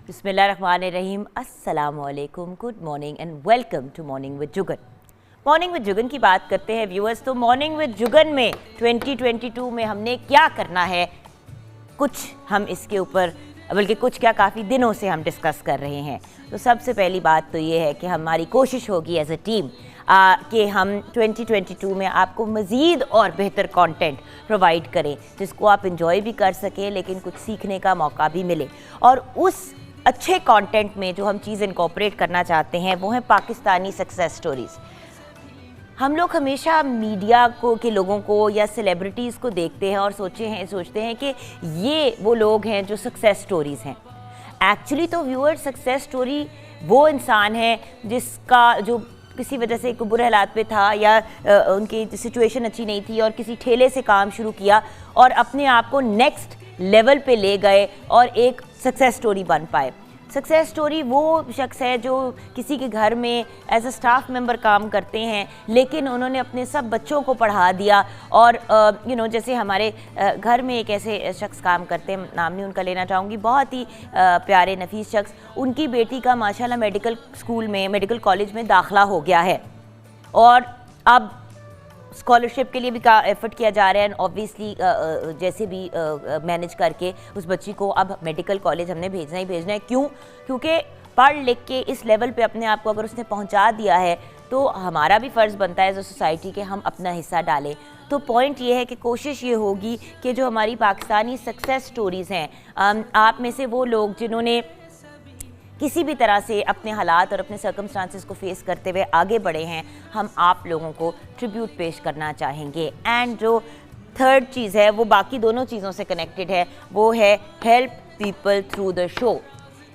बिस्मिल्लाहिर्रहमानिर्रहीम, अस्सलामुअलैकुम, good morning and welcome to morning with Jugan. Morning with Jugan की बात करते हैं व्यूअर्स। तो मॉर्निंग विद जुगन में 2022 में हमने क्या करना है, कुछ हम इसके ऊपर बल्कि कुछ क्या काफ़ी दिनों से हम डिस्कस कर रहे हैं। तो सबसे पहली बात तो ये है कि हमारी कोशिश होगी एज अ टीम कि हम 2022 में आपको मज़ीद और बेहतर कंटेंट प्रोवाइड करें जिसको आप इंजॉय भी कर सकें लेकिन कुछ सीखने का मौका भी मिले। और उस अच्छे कंटेंट में जो हम चीज़ इनकॉर्पोरेट करना चाहते हैं वो है पाकिस्तानी सक्सेस स्टोरीज़। हम लोग हमेशा मीडिया को के लोगों को या सेलिब्रिटीज़ को देखते हैं और सोचते हैं कि ये वो लोग हैं जो सक्सेस स्टोरीज़ हैं। एक्चुअली तो व्यूअर, सक्सेस स्टोरी वो इंसान है जिसका जो किसी वजह से एक बुरे हालात पे था या उनकी सिचुएशन अच्छी नहीं थी और किसी ठेले से काम शुरू किया और अपने आप को नेक्स्ट लेवल पे ले गए और एक सक्सेस स्टोरी बन पाए। सक्सेस स्टोरी वो शख्स है जो किसी के घर में एज अ स्टाफ मेंबर काम करते हैं लेकिन उन्होंने अपने सब बच्चों को पढ़ा दिया। और जैसे हमारे घर में एक ऐसे शख्स काम करते हैं, नाम नहीं उनका लेना चाहूँगी, बहुत ही प्यारे नफीस शख्स, उनकी बेटी का माशाल्लाह मेडिकल कॉलेज में दाखिला हो गया है और अब स्कॉलरशिप के लिए भी एफर्ट किया जा रहा है। एंड ऑब्वियसली जैसे भी मैनेज करके उस बच्ची को अब मेडिकल कॉलेज हमने भेजना ही भेजना है। क्यों? क्योंकि पढ़ लिख के इस लेवल पे अपने आप को अगर उसने पहुंचा दिया है तो हमारा भी फ़र्ज़ बनता है एज अ सोसाइटी के हम अपना हिस्सा डालें। तो पॉइंट ये है कि कोशिश ये होगी कि जो हमारी पाकिस्तानी सक्सेस स्टोरीज़ हैं, आप में से वो लोग जिन्होंने किसी भी तरह से अपने हालात और अपने सर्कमस्टांसेस को फेस करते हुए आगे बढ़े हैं, हम आप लोगों को ट्रिब्यूट पेश करना चाहेंगे। एंड जो थर्ड चीज़ है वो बाकी दोनों चीज़ों से कनेक्टेड है, वो है help people through the show.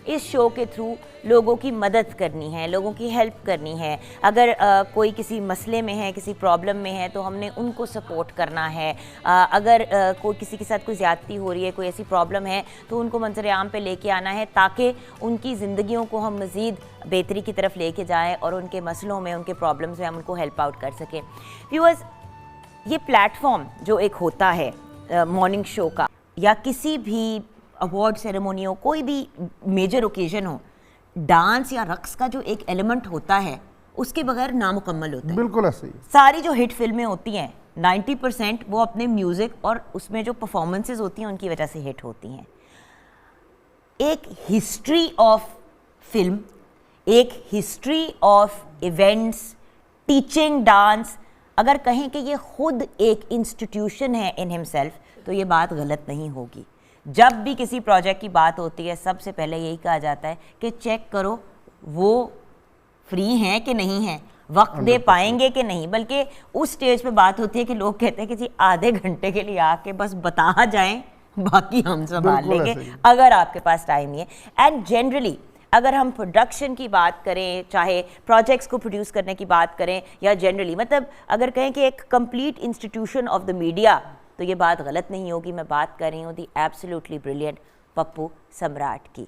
इस शो के थ्रू लोगों की मदद करनी है, लोगों की हेल्प करनी है। अगर कोई किसी मसले में है, किसी प्रॉब्लम में है तो हमने उनको सपोर्ट करना है। अगर कोई किसी के साथ कोई ज़्यादती हो रही है, कोई ऐसी प्रॉब्लम है तो उनको मंजर आम पे लेके आना है ताकि उनकी ज़िंदगियों को हम मज़ीद बेहतरी की तरफ लेके जाएँ और उनके मसलों में, उनके प्रॉब्लम्स में हम उनको हेल्प आउट कर सकें। व्यूअर्स, ये प्लेटफॉर्म जो एक होता है मॉर्निंग शो का या किसी भी अवार्ड सेरेमनी हो, कोई भी मेजर ओकेजन हो, डांस या रक्स का जो एक एलिमेंट होता है उसके बगैर नामुकम्मल होता है। बिल्कुल ऐसे ही। सारी जो हिट फिल्में होती हैं 90% वो अपने म्यूज़िक और उसमें जो परफॉर्मेंसेज होती हैं उनकी वजह से हिट होती हैं। एक हिस्ट्री ऑफ फिल्म, एक history of events, teaching dance, अगर कहें कि ये खुद एक इंस्टीट्यूशन है इन हिमसेल्फ तो ये बात गलत नहीं होगी। जब भी किसी प्रोजेक्ट की बात होती है सबसे पहले यही कहा जाता है कि चेक करो वो फ्री हैं कि नहीं हैं, वक्त दे पाएंगे कि नहीं। बल्कि उस स्टेज पे बात होती है कि लोग कहते हैं कि जी आधे घंटे के लिए आके बस बता जाएं, बाकी हम संभाल लेंगे अगर आपके पास टाइम नहीं है। एंड जनरली अगर हम प्रोडक्शन की बात करें, चाहे प्रोजेक्ट्स को प्रोड्यूस करने की बात करें या जनरली मतलब अगर कहें कि एक complete institution of the media, तो ये बात गलत नहीं होगी। मैं बात कर रही हूँ दी एब्सोल्युटली ब्रिलियंट पप्पू सम्राट की।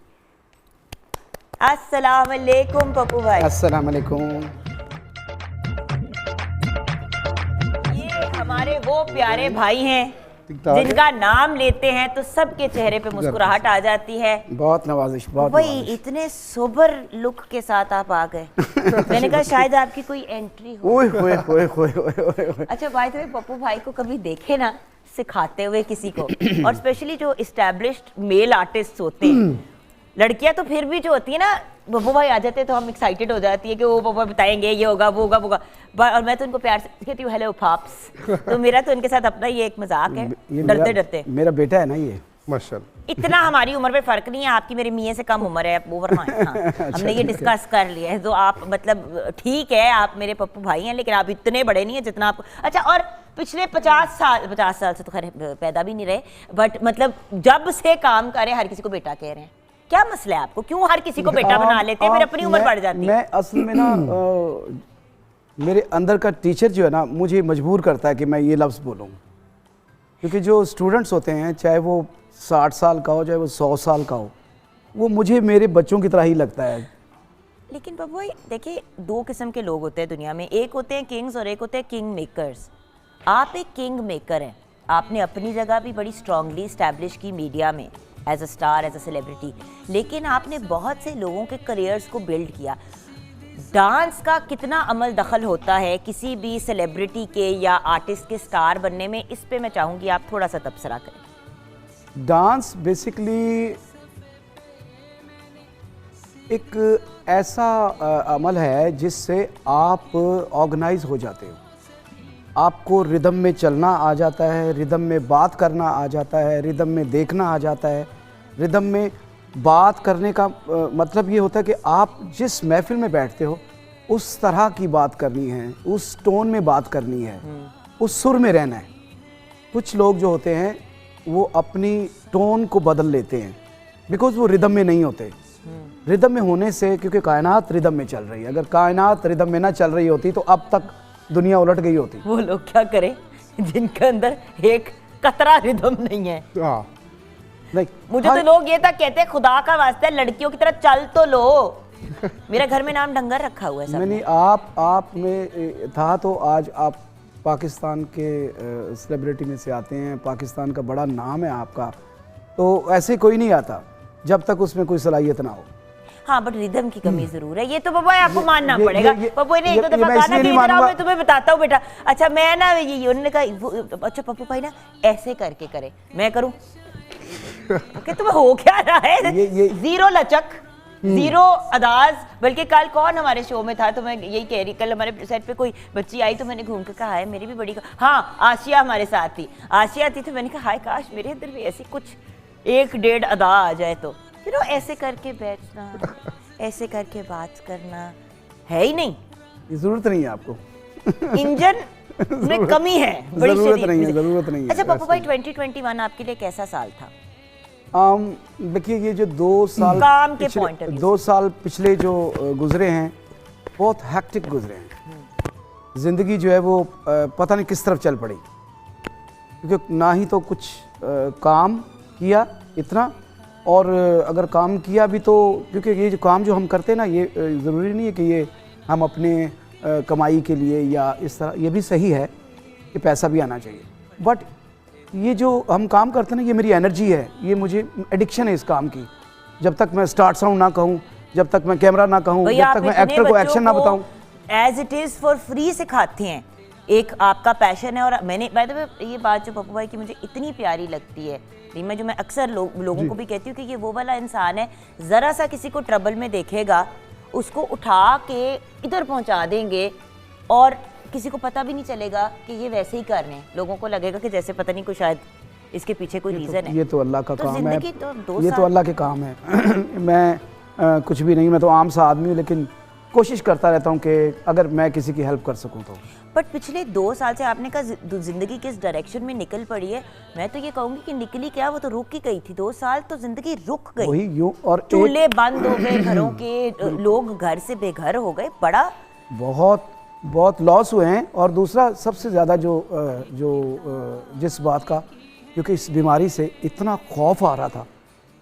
अस्सलाम वालेकुम पप्पू भाई। अस्सलाम वालेकुम। ये हमारे वो प्यारे भाई हैं जिनका नाम लेते हैं तो सबके चेहरे पे मुस्कुराहट आ जाती है। बहुत नवाजिश, बहुत भाई नवाजिश। इतने सोबर लुक के साथ आप आ गए। मैंने कहा शायद आपकी कोई एंट्री हो। ओए होए होए होए होए होए। अच्छा बाय द वे, पप्पू भाई को कभी देखे ना सिखाते हुए किसी को, और स्पेशली जो इस्टेब्लिश्ड मेल आर्टिस्ट होते हैं, लड़कियां तो फिर भी जो होती है ना, पप्पू भाई आ जाते हैं तो हम एक्साइटेड हो जाती है कि वो पप्पू बताएंगे ये होगा वो होगा वो होगा, और मैं तो उनको प्यार से कहती हूँ हेलो पाप्स। तो मेरा तो इनके साथ अपना ये एक मजाक है, डरते डरते। मेरा बेटा है ना ये, माशाल्लाह। इतना हमारी उम्र में फर्क नहीं है, आपकी मेरे मियाँ से कम उम्र है, ओवर हाँ। हमने ये डिस्कस कर लिया है। तो आप मतलब ठीक है, आप मेरे पप्पू भाई हैं लेकिन आप इतने बड़े नहीं हैं जितना आपको। अच्छा, और पिछले 50 साल से तो खैर पैदा भी नहीं रहे, बट मतलब जब से काम करे हर किसी को बेटा कह रहे हैं। क्या मसला है आपको? क्यों हर किसी को बेटा बना लेते हैं, फिर अपनी उम्र बढ़ जाती है? मैं असल में ना मेरे अंदर का टीचर जो है ना मुझे मजबूर करता है कि मैं ये लफ्ज़ बोलूँ, क्योंकि जो स्टूडेंट्स होते हैं चाहे वो 60 साल का हो चाहे वो 100 साल का हो, वो मुझे मेरे बच्चों की तरह ही लगता है। लेकिन बाबू देखिए, दो किस्म के लोग होते हैं दुनिया में, एक होते हैं किंग्स और एक होते हैं किंग मेकर्स। आप एक किंग मेकर हैं, आपने अपनी जगह भी बड़ी स्ट्रांगली इस्टेब्लिश की मीडिया में, as a star, as a celebrity, लेकिन आपने बहुत से लोगों के करियर्स को बिल्ड किया। डांस का कितना अमल दखल होता है किसी भी सेलिब्रिटी के या आर्टिस्ट के स्टार बनने में, इस पे मैं चाहूँगी आप थोड़ा सा तबसरा करें। डांस बेसिकली एक ऐसा अमल है जिससे आप ऑर्गेनाइज हो जाते हो, आपको रिदम में चलना आ जाता है, रिदम में बात करना आ जाता है, रिदम में देखना आ जाता है। रिदम में बात करने का मतलब ये होता है कि आप जिस महफिल में बैठते हो उस तरह की बात करनी है, उस टोन में बात करनी है, उस सुर में रहना है। कुछ लोग जो होते हैं वो अपनी टोन को बदल लेते हैं बिकॉज वो रिदम में नहीं होते। रिदम में होने से, क्योंकि कायनात रिदम में चल रही है, अगर कायनात रिदम में ना चल रही होती तो अब तक दुनिया उलट गई होती। वो लोग क्या करें जिनके अंदर एक कतरा रिदम नहीं है। नहीं, मुझे तो लोग ये तक कहते हैं खुदा का वास्ता है लड़कियों की तरह चल तो लो। मेरे घर में नाम डंगर रखा हुआ है सब। नहीं, आप में था तो आज आप पाकिस्तान के सेलिब्रिटी में से आते हैं, पाकिस्तान का बड़ा नाम है आपका, तो ऐसे कोई नहीं आता जब तक उसमें कोई सलाहियत ना हो। हाँ, बट रिदम की कमी जरूर है, ये तो बब्बू आपको मानना पड़ेगा। बब्बू ने एक दो दफा कहा ना कि इधर आओ, मैं तुम्हें बताता हूँ बेटा। अच्छा मैं ना ये उन्होंने कहा अच्छा पप्पू भाई ना ऐसे करके करे, मैं करूँ कि तुम्हें हो क्या रहा है? जीरो लचक, जीरो अदाज। बल्कि कल कौन हमारे शो में था तो मैं यही कह रही, कल हमारे सेट पे कोई बच्ची आई तो मैंने घूम के कहा है मेरी भी बड़ी, हाँ आशिया हमारे साथ थी, आशिया थी, तो मैंने कहा हाय काश मेरे अंदर भी ऐसी कुछ 1-1.5 अदा आ जाए। तो फिर वो ऐसे करके बैठना, ऐसे करके बात करना है ही नहीं, जरूरत नहीं है आपको। इंजन में कमी है, बड़ी जरूरत नहीं है, जरूरत नहीं है। अच्छा पप्पू भाई 2021 आपके लिए कैसा साल था? देखिए ये जो 2 साल काम के पॉइंट ऑफ व्यू, 2 साल पिछले जो गुजरे हैं बहुत हैक्टिक गुजरे हैं। ज़िंदगी जो है वो पता नहीं किस तरफ चल पड़ी, क्योंकि ना ही तो कुछ काम किया इतना, और अगर काम किया भी तो क्योंकि ये जो काम जो हम करते हैं ना ये ज़रूरी नहीं है कि ये हम अपने कमाई के लिए या इस तरह, ये भी सही है कि पैसा भी आना चाहिए, बट ये जो हम काम करते हैं ना ये मेरी एनर्जी है, ये मुझे एडिक्शन है इस काम की। जब तक मैं स्टार्ट साउंड ना कहूँ, जब तक मैं कैमरा ना कहूँ, जब तक मैं एक्टर को एक्शन ना बताऊँ, as it is for free सिखाते हैं। एक आपका पैशन है, और मैंने बाय द वे ये बात जो पप्पू भाई की मुझे इतनी प्यारी लगती है, रीमा, जो मैं अक्सर लोगों को भी कहती हूँ कि ये वो वाला इंसान है, ज़रा सा किसी को ट्रबल में देखेगा उसको उठा के इधर पहुँचा देंगे और किसी को पता भी नहीं चलेगा कि ये वैसे ही कर रहे हैं। लोगों को लगेगा कि जैसे पता नहीं कुछ शायद इसके पीछे कोई रीज़न है। ये तो अल्लाह का काम है, तो ये तो अल्लाह के काम है। मैं कुछ भी नहीं, मैं तो आम सा आदमी हूँ, लेकिन कोशिश करता रहता हूँ कि अगर मैं किसी की हेल्प कर सकूँ तो। बट पिछले 2 साल से आपने कहा जिंदगी किस डायरेक्शन में निकल पड़ी है, मैं तो ये कहूँगी कि निकली क्या, वो तो रुक ही गई थी। 2 साल तो जिंदगी रुक गई, वही यूं, और चूल्हे बंद हो गए, घरों के लोग घर से बेघर हो गए, बड़ा बहुत लॉस हुए हैं। और दूसरा सबसे ज़्यादा जिस बात का, क्योंकि इस बीमारी से इतना खौफ आ रहा था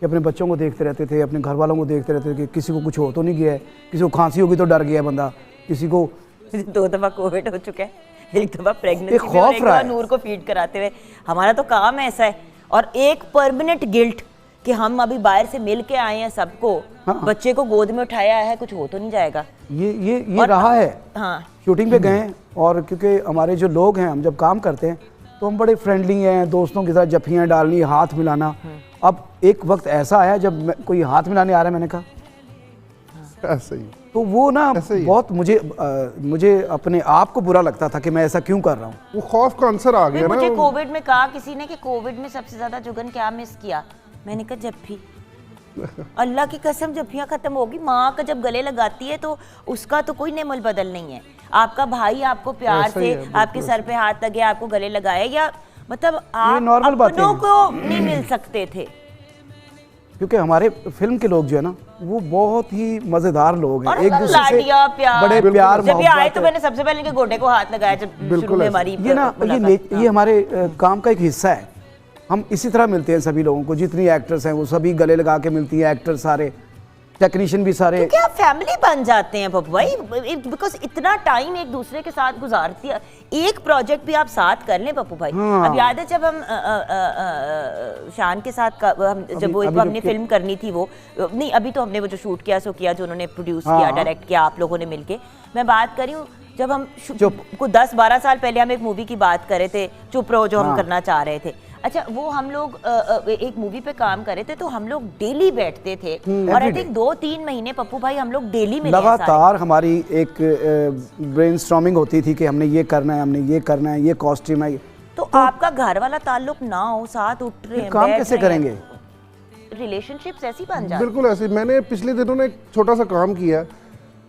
कि अपने बच्चों को देखते रहते थे, अपने घर वालों को देखते रहते थे कि किसी को कुछ हो तो नहीं गया है, किसी को खांसी होगी तो डर गया बंदा, किसी को 2 दफ़ा कोविड हो चुका है, 1 दफ़ा प्रेगनेंसी में, और 1 दफ़ा नूर को फीड कराते हुए। हमारा तो काम ऐसा है, और एक परमानेंट गिल्ट कि हम अभी बाहर से मिल के आए हैं सबको, हाँ। बच्चे को गोद में उठाया है, कुछ हो तो नहीं जाएगा, ये रहा है। हाँ, शूटिंग पे गए, और क्योंकि हमारे जो लोग हैं, हम जब काम करते हैं तो हम बड़े फ्रेंडली हैं, दोस्तों के साथ जफ्फियाँ डालनी, हाथ मिलाना। अब एक वक्त ऐसा आया जब कोई हाथ मिलाने आ रहा है, मैंने कहा ऐसे ही, तो वो ना बहुत मुझे अपने आप को बुरा लगता था कि मैं ऐसा क्यों कर रहा हूँ। वो खौफ का आंसर आ गया ना। मुझे कोविड में कहा किसी ने कि कोविड में सबसे ज्यादा जुगन क्या मिस किया, मैंने कहा जफ्फी। अल्लाह की कसम जफ्फियाँ खत्म होगी, माँ का जब गले लगाती है तो उसका तो कोई नेमल बदल नहीं है। आपका भाई आपको प्यार से आपके सर पे हाथ लगे, आपको गले लगाए, या मतलब आप अपनों को नहीं मिल सकते थे। क्योंकि हमारे फिल्म के लोग जो है ना वो बहुत ही मजेदार लोग हैं, एक दूसरे से बड़े प्यार। जब ये आए तो मैंने सबसे पहले इनके गोडे को हाथ लगाया, जब शुरू में हमारी ये ना ये हमारे काम का एक हिस्सा है। हम इसी तरह मिलते हैं सभी लोगों को, जितनी एक्टर्स हैं वो सभी गले लगा के मिलती हैं, एक्टर सारे। टेक्नीशियन भी सारे। क्या फैमिली बन जाते हैं पप्पू भाई, बिकॉज इतना टाइम एक दूसरे के साथ गुजारती है, एक प्रोजेक्ट भी आप साथ कर लें पप्पू भाई। हाँ। अब याद है जब हम शान के साथ जब वो हमने फिल्म करनी थी, वो नहीं अभी तो हमने वो जो शूट किया सो किया, जो उन्होंने प्रोड्यूस किया, डायरेक्ट किया आप लोगों ने मिलके। मैं बात कर रही हूँ जब हम को 10-12 साल पहले हम एक मूवी की बात कर रहे थे, चुप रहो, जो हम करना चाह रहे थे। अच्छा, वो हम लोग एक मूवी पे काम कर रहे थे, तो हम लोग डेली बैठते थे और आई थिंक 2-3 महीने पप्पू भाई हम लोग डेली मिले, लगातार हमारी एक ब्रेनस्टॉर्मिंग होती थी कि हमने ये करना है, हमने ये करना है, ये कॉस्ट्यूम है। तो आपका घर वाला ताल्लुक ना हो, साथ उठ रहे हैं, काम कैसे करेंगे? रिलेशनशिप्स ऐसी बन जाती। बिल्कुल ऐसे। मैंने पिछले दिनों ने एक छोटा सा काम किया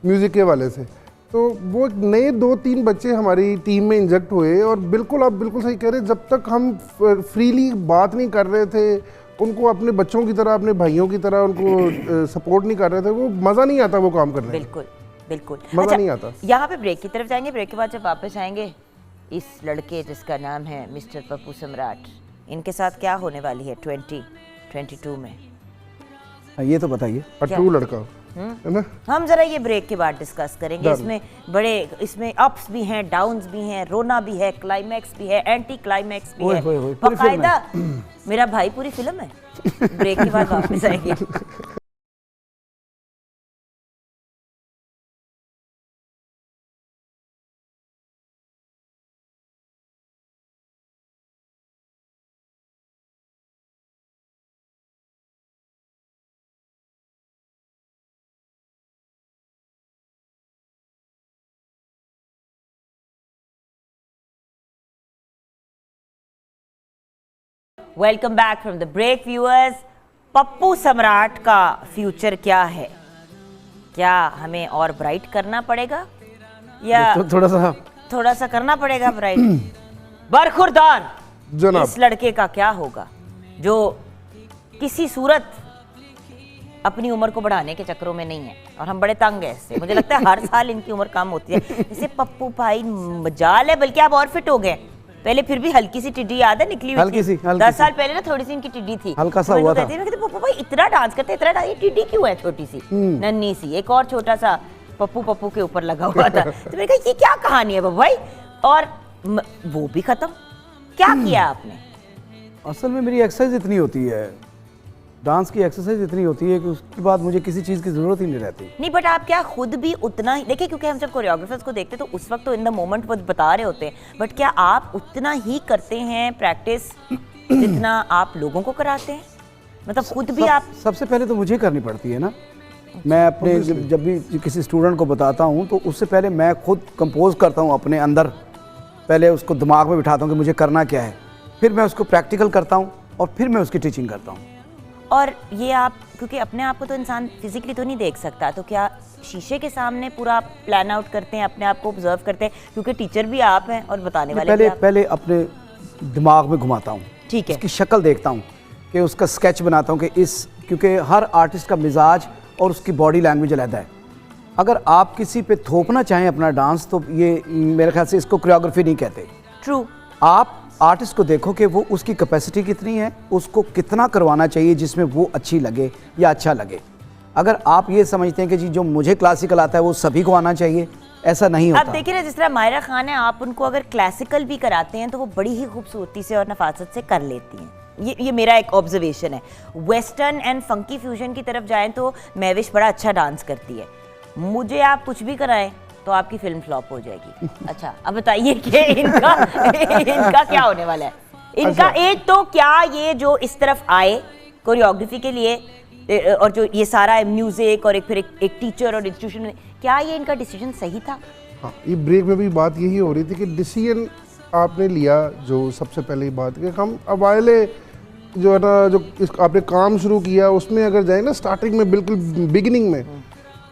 म्यूज़िक के वाले से, तो वो नए 2-3 बच्चे हमारी टीम में इंजेक्ट हुए, और बिल्कुल आप बिल्कुल सही कह रहे हैं, जब तक हम फ्रीली बात नहीं कर रहे थे, उनको अपने बच्चों की तरह, अपने भाइयों की तरह उनको सपोर्ट नहीं कर रहे थे, वो मज़ा नहीं आता वो काम करने में। बिल्कुल बिल्कुल मज़ा नहीं आता। यहाँ पे ब्रेक की तरफ जाएंगे, ब्रेक के बाद जब वापस आएंगे, इस लड़के जिसका नाम है मिस्टर पप्पू सम्राट, इनके साथ क्या होने वाली है 2022 में, ये तो बताइए। ट्रू लड़का है ना। हम जरा ये ब्रेक के बाद डिस्कस करेंगे। इसमें अप्स भी हैं, डाउन्स भी हैं, रोना भी है, क्लाइमैक्स भी है, एंटी क्लाइमैक्स भी है, बाकायदा मेरा भाई पूरी फिल्म है। ब्रेक के बाद वापस आएंगे। Welcome back from the break viewers. Pappu Samrat का फ्यूचर क्या है? क्या हमें और ब्राइट करना पड़ेगा या तो थोड़ा सा करना पड़ेगा ब्राइट? बरखुरदार जनाब, इस लड़के का क्या होगा जो किसी सूरत अपनी उम्र को बढ़ाने के चक्करों में नहीं है, और हम बड़े तंग हैं इससे। मुझे लगता है हर साल इनकी उम्र कम होती है। जैसे पप्पू भाई मजाल है, बल्कि आप और फिट हो गए। पहले फिर भी हल्की सी टिड्डी याद है निकली हुई हल्की थी। सी 10 साल पहले ना थोड़ी सी इनकी टिड्डी थी, हल्का सा हुआ था। पप्पू भाई इतना डांस करते, इतना डांस, ये टिड्डी क्यों है छोटी सी नन्ही सी? एक और छोटा सा पप्पू के ऊपर लगा हुआ था। तो मैंने कहा ये क्या कहानी है पप्पू भाई? और वो भी खत्म। क्या किया आपने? असल में मेरी एक्सरसाइज इतनी होती है, डांस की एक्सरसाइज इतनी होती है कि उसके बाद मुझे किसी चीज़ की ज़रूरत ही नहीं रहती। नहीं, बट आप क्या खुद भी उतना ही देखिए, क्योंकि हम जब कोरियोग्राफर्स को देखते हैं तो उस वक्त तो इन द मोमेंट वो बता रहे होते हैं, बट क्या आप उतना ही करते हैं प्रैक्टिस जितना आप लोगों को कराते हैं? मतलब खुद भी आप? सबसे पहले तो मुझे करनी पड़ती है ना। मैं अपने जब भी किसी स्टूडेंट को बताता हूँ तो उससे पहले मैं खुद कंपोज करता हूँ अपने अंदर, पहले उसको दिमाग में बिठाता हूँ कि मुझे करना क्या है, फिर मैं उसको प्रैक्टिकल करता हूँ और फिर मैं उसकी टीचिंग करता हूँ। और ये आप, क्योंकि अपने आप को तो इंसान फिजिकली तो नहीं देख सकता, तो क्या शीशे के सामने पूरा प्लान आउट करते हैं, अपने आप को ऑब्जर्व करते हैं? क्योंकि टीचर भी आप हैं और बताने वाले भी आप। पहले अपने दिमाग में घुमाता हूँ, ठीक है, उसकी शक्ल देखता हूँ, कि उसका स्केच बनाता हूँ कि क्योंकि हर आर्टिस्ट का मिजाज और उसकी बॉडी लैंग्वेज अलग है। अगर आप किसी पे थोपना चाहें अपना डांस, तो ये मेरे ख्याल से इसको कोरियोग्राफी नहीं कहते। ट्रू। आप आर्टिस्ट को देखो कि वो उसकी कैपेसिटी कितनी है, उसको कितना करवाना चाहिए जिसमें वो अच्छी लगे या अच्छा लगे। अगर आप ये समझते हैं कि जी जो मुझे क्लासिकल आता है वो सभी को आना चाहिए, ऐसा नहीं होता। अब देखिए ना, जिस तरह मायरा खान है, आप उनको अगर क्लासिकल भी कराते हैं तो वो बड़ी ही खूबसूरती से और नफासत से कर लेती हैं। ये मेरा एक ऑब्जर्वेशन है। वेस्टर्न एंड फंकी फ्यूजन की तरफ जाएं तो महविश बड़ा अच्छा डांस करती है। मुझे आप कुछ भी कराएं तो आपकी फिल्म फ्लॉप हो जाएगी। अच्छा, अब बताइए कि इनका क्या होने वाला है? इनका एक तो क्या ये जो इस तरफ आए कोरियोग्राफी के लिए, और जो ये सारा म्यूजिक और फिर एक टीचर और इंस्टीट्यूशन, क्या ये इनका डिसीजन सही था? हाँ, ये ब्रेक में भी बात यही हो रही थी कि डिसीजन आपने लिया, जो सबसे पहली बात कि हम अब आए जो है ना, जो आपने काम शुरू किया उसमें अगर जाए ना, स्टार्टिंग में बिल्कुल बिगिनिंग में,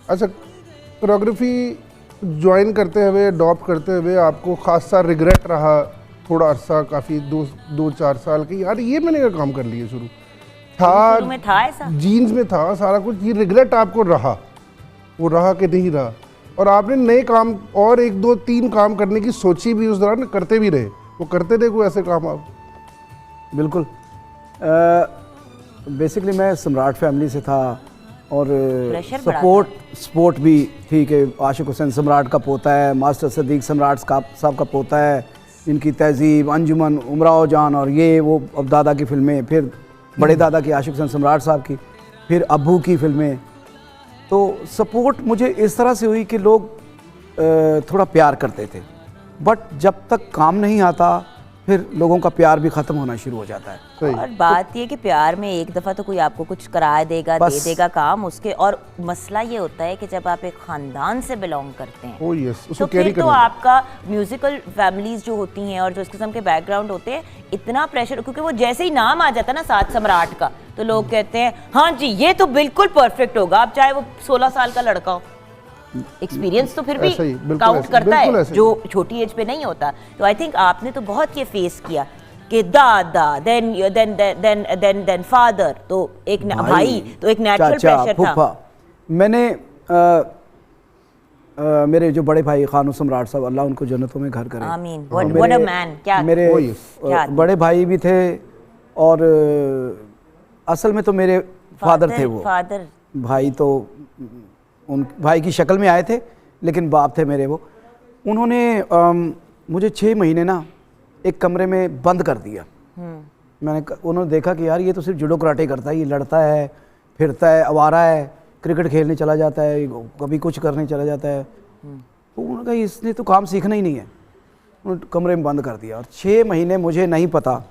अच्छा कोरियोग्राफी ज्वाइन करते हुए, अडॉप्ट करते हुए आपको खासा रिग्रेट रहा थोड़ा अरसा, काफ़ी 2-4 साल की, यार ये मैंने क्या काम कर लिया? शुरू में था ऐसा, जीन्स में था सारा कुछ, ये रिग्रेट आपको रहा, वो रहा कि नहीं रहा? और आपने नए काम और 1-2-3 काम करने की सोची भी उस दौरान, करते भी रहे, वो करते रहे कोई ऐसे काम आप? बिल्कुल। बेसिकली मैं सम्राट फैमिली से था, और प्रेशर बड़ा सपोर्ट भी ठीक है। आशिक हुसैन सम्राट का पोता है, मास्टर सदीक सम्राट साहब का पोता है, इनकी तहजीब, अंजुमन, उमराव जान और ये वो अब दादा की फिल्में, फिर बड़े दादा की आशिक हुसैन सम्राट साहब की, फिर अब्बू की फिल्में। तो सपोर्ट मुझे इस तरह से हुई कि लोग थोड़ा प्यार करते थे, बट जब तक काम नहीं आता फिर लोगों का प्यार भी ख़त्म होना शुरू हो जाता है। और बात ये कि प्यार में एक दफ़ा तो कोई आपको कुछ करा देगा, दे देगा काम उसके, और मसला ये होता है कि जब आप एक ख़ानदान से बिलोंग करते हैं तो फिर तो आपका म्यूज़िकल फैमिलीज़ जो होती हैं और जो इस किस्म के बैकग्राउंड होते हैं, इतना प्रेशर, क्योंकि वो जैसे ही नाम आ जाता है ना सात सम्राट का, तो लोग कहते हैं हाँ जी ये तो बिल्कुल परफेक्ट होगा, अब चाहे वो 16 साल का लड़का हो। एक्सपीरियंस तो फिर भी काउंट करता है, जो छोटी एज पे नहीं होता। तो आई थिंक आपने तो बहुत ये फेस किया कि दादा देन फादर, तो एक भाई तो एक नेचुरल प्रेशर था। मैंने मेरे जो बड़े भाई खानू सम्राट साहब, अल्लाह उनको जन्नतों में घर करे, आमीन। What a man. क्या मेरे बड़े भाई भी थे, और असल में तो मेरे फादर थे वो, भाई तो उन भाई की शक्ल में आए थे लेकिन बाप थे मेरे वो। उन्होंने मुझे 6 महीने ना एक कमरे में बंद कर दिया। उन्होंने देखा कि यार ये तो सिर्फ जुडो कराटे करता है, ये लड़ता है, फिरता है, आवारा है, क्रिकेट खेलने चला जाता है, कभी कुछ करने चला जाता है। तो उन्होंने कहा इसने तो काम सीखना ही नहीं है, उन्होंने कमरे में बंद कर दिया। और 6 महीने मुझे नहीं पता,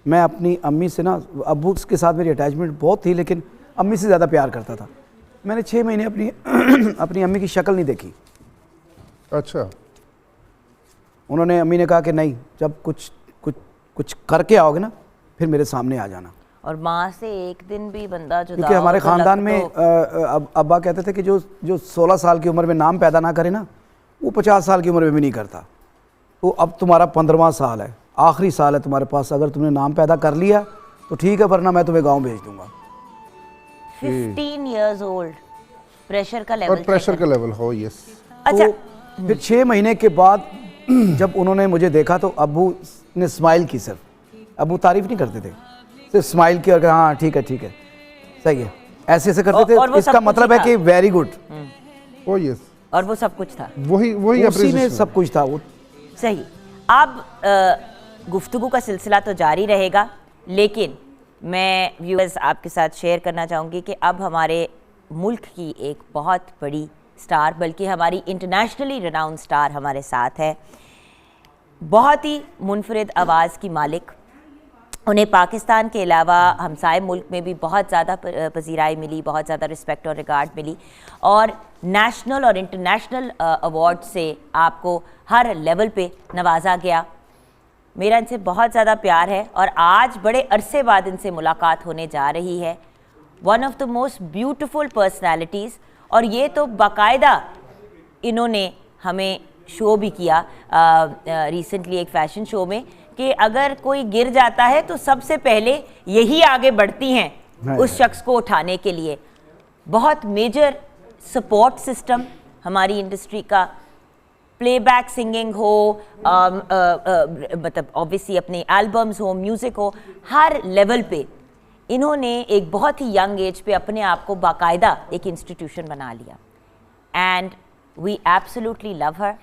मैं अपनी अम्मी से ना, अब्बू के साथ मेरी अटैचमेंट बहुत थी लेकिन अम्मी से ज़्यादा प्यार करता था। मैंने 6 महीने अपनी अम्मी की शक्ल नहीं देखी। अच्छा। उन्होंने, अम्मी ने कहा कि नहीं, जब कुछ करके आओगे ना फिर मेरे सामने आ जाना। और माँ से एक दिन भी बंदा जुदा, क्योंकि हमारे ख़ानदान में अब्बा कहते थे कि जो 16 साल की उम्र में नाम पैदा ना करे ना, वो 50 साल की उम्र में भी नहीं करता। तो अब तुम्हारा 15वां साल है, आखिरी साल है तुम्हारे पास, अगर तुमने नाम पैदा कर लिया तो ठीक है, वरना मैं तुम्हें गाँव भेज दूँगा। 15 years old, प्रेशर का लेवल हो। यस। अच्छा। तो फिर 6 महीने के बाद जब उन्होंने मुझे देखा तो अब्बू ने स्माइल की, सिर्फ अब्बू तारीफ नहीं करते थे, सिर्फ स्माइल की और कहा हाँ ठीक है सही है, ऐसे करते थे। इसका मतलब है कि वेरी गुड। ओ यस। और वो सब कुछ था, वही उसी में सब कुछ था वो। सही। अब गुफ्तगू का सिलसिला तो जारी रहेगा, लेकिन मैं व्यूअर्स आपके साथ शेयर करना चाहूँगी कि अब हमारे मुल्क की एक बहुत बड़ी स्टार, बल्कि हमारी इंटरनेशनली रिनाउंड स्टार हमारे साथ है। बहुत ही मुनफरिद आवाज़ की मालिक, उन्हें पाकिस्तान के अलावा हमसाए मुल्क में भी बहुत ज़्यादा पजीराई मिली, बहुत ज़्यादा रिस्पेक्ट और रिगार्ड मिली, और नेशनल और इंटरनेशनल अवार्ड से आपको हर लेवल पे नवाजा गया। मेरा इनसे बहुत ज़्यादा प्यार है और आज बड़े अरसे बाद इनसे मुलाकात होने जा रही है। One of the most beautiful personalities, और ये तो बाकायदा इन्होंने हमें शो भी किया रिसेंटली एक फ़ैशन शो में, कि अगर कोई गिर जाता है तो सबसे पहले यही आगे बढ़ती हैं उस शख्स को उठाने के लिए। बहुत मेजर सपोर्ट सिस्टम हमारी इंडस्ट्री का, प्लेबैक सिंगिंग हो, मतलब ऑब्वियसली अपने एल्बम्स हो, म्यूज़िक हो, हर लेवल पे इन्होंने एक बहुत ही यंग एज पे अपने आप को बाकायदा एक इंस्टीट्यूशन बना लिया। And we absolutely love her.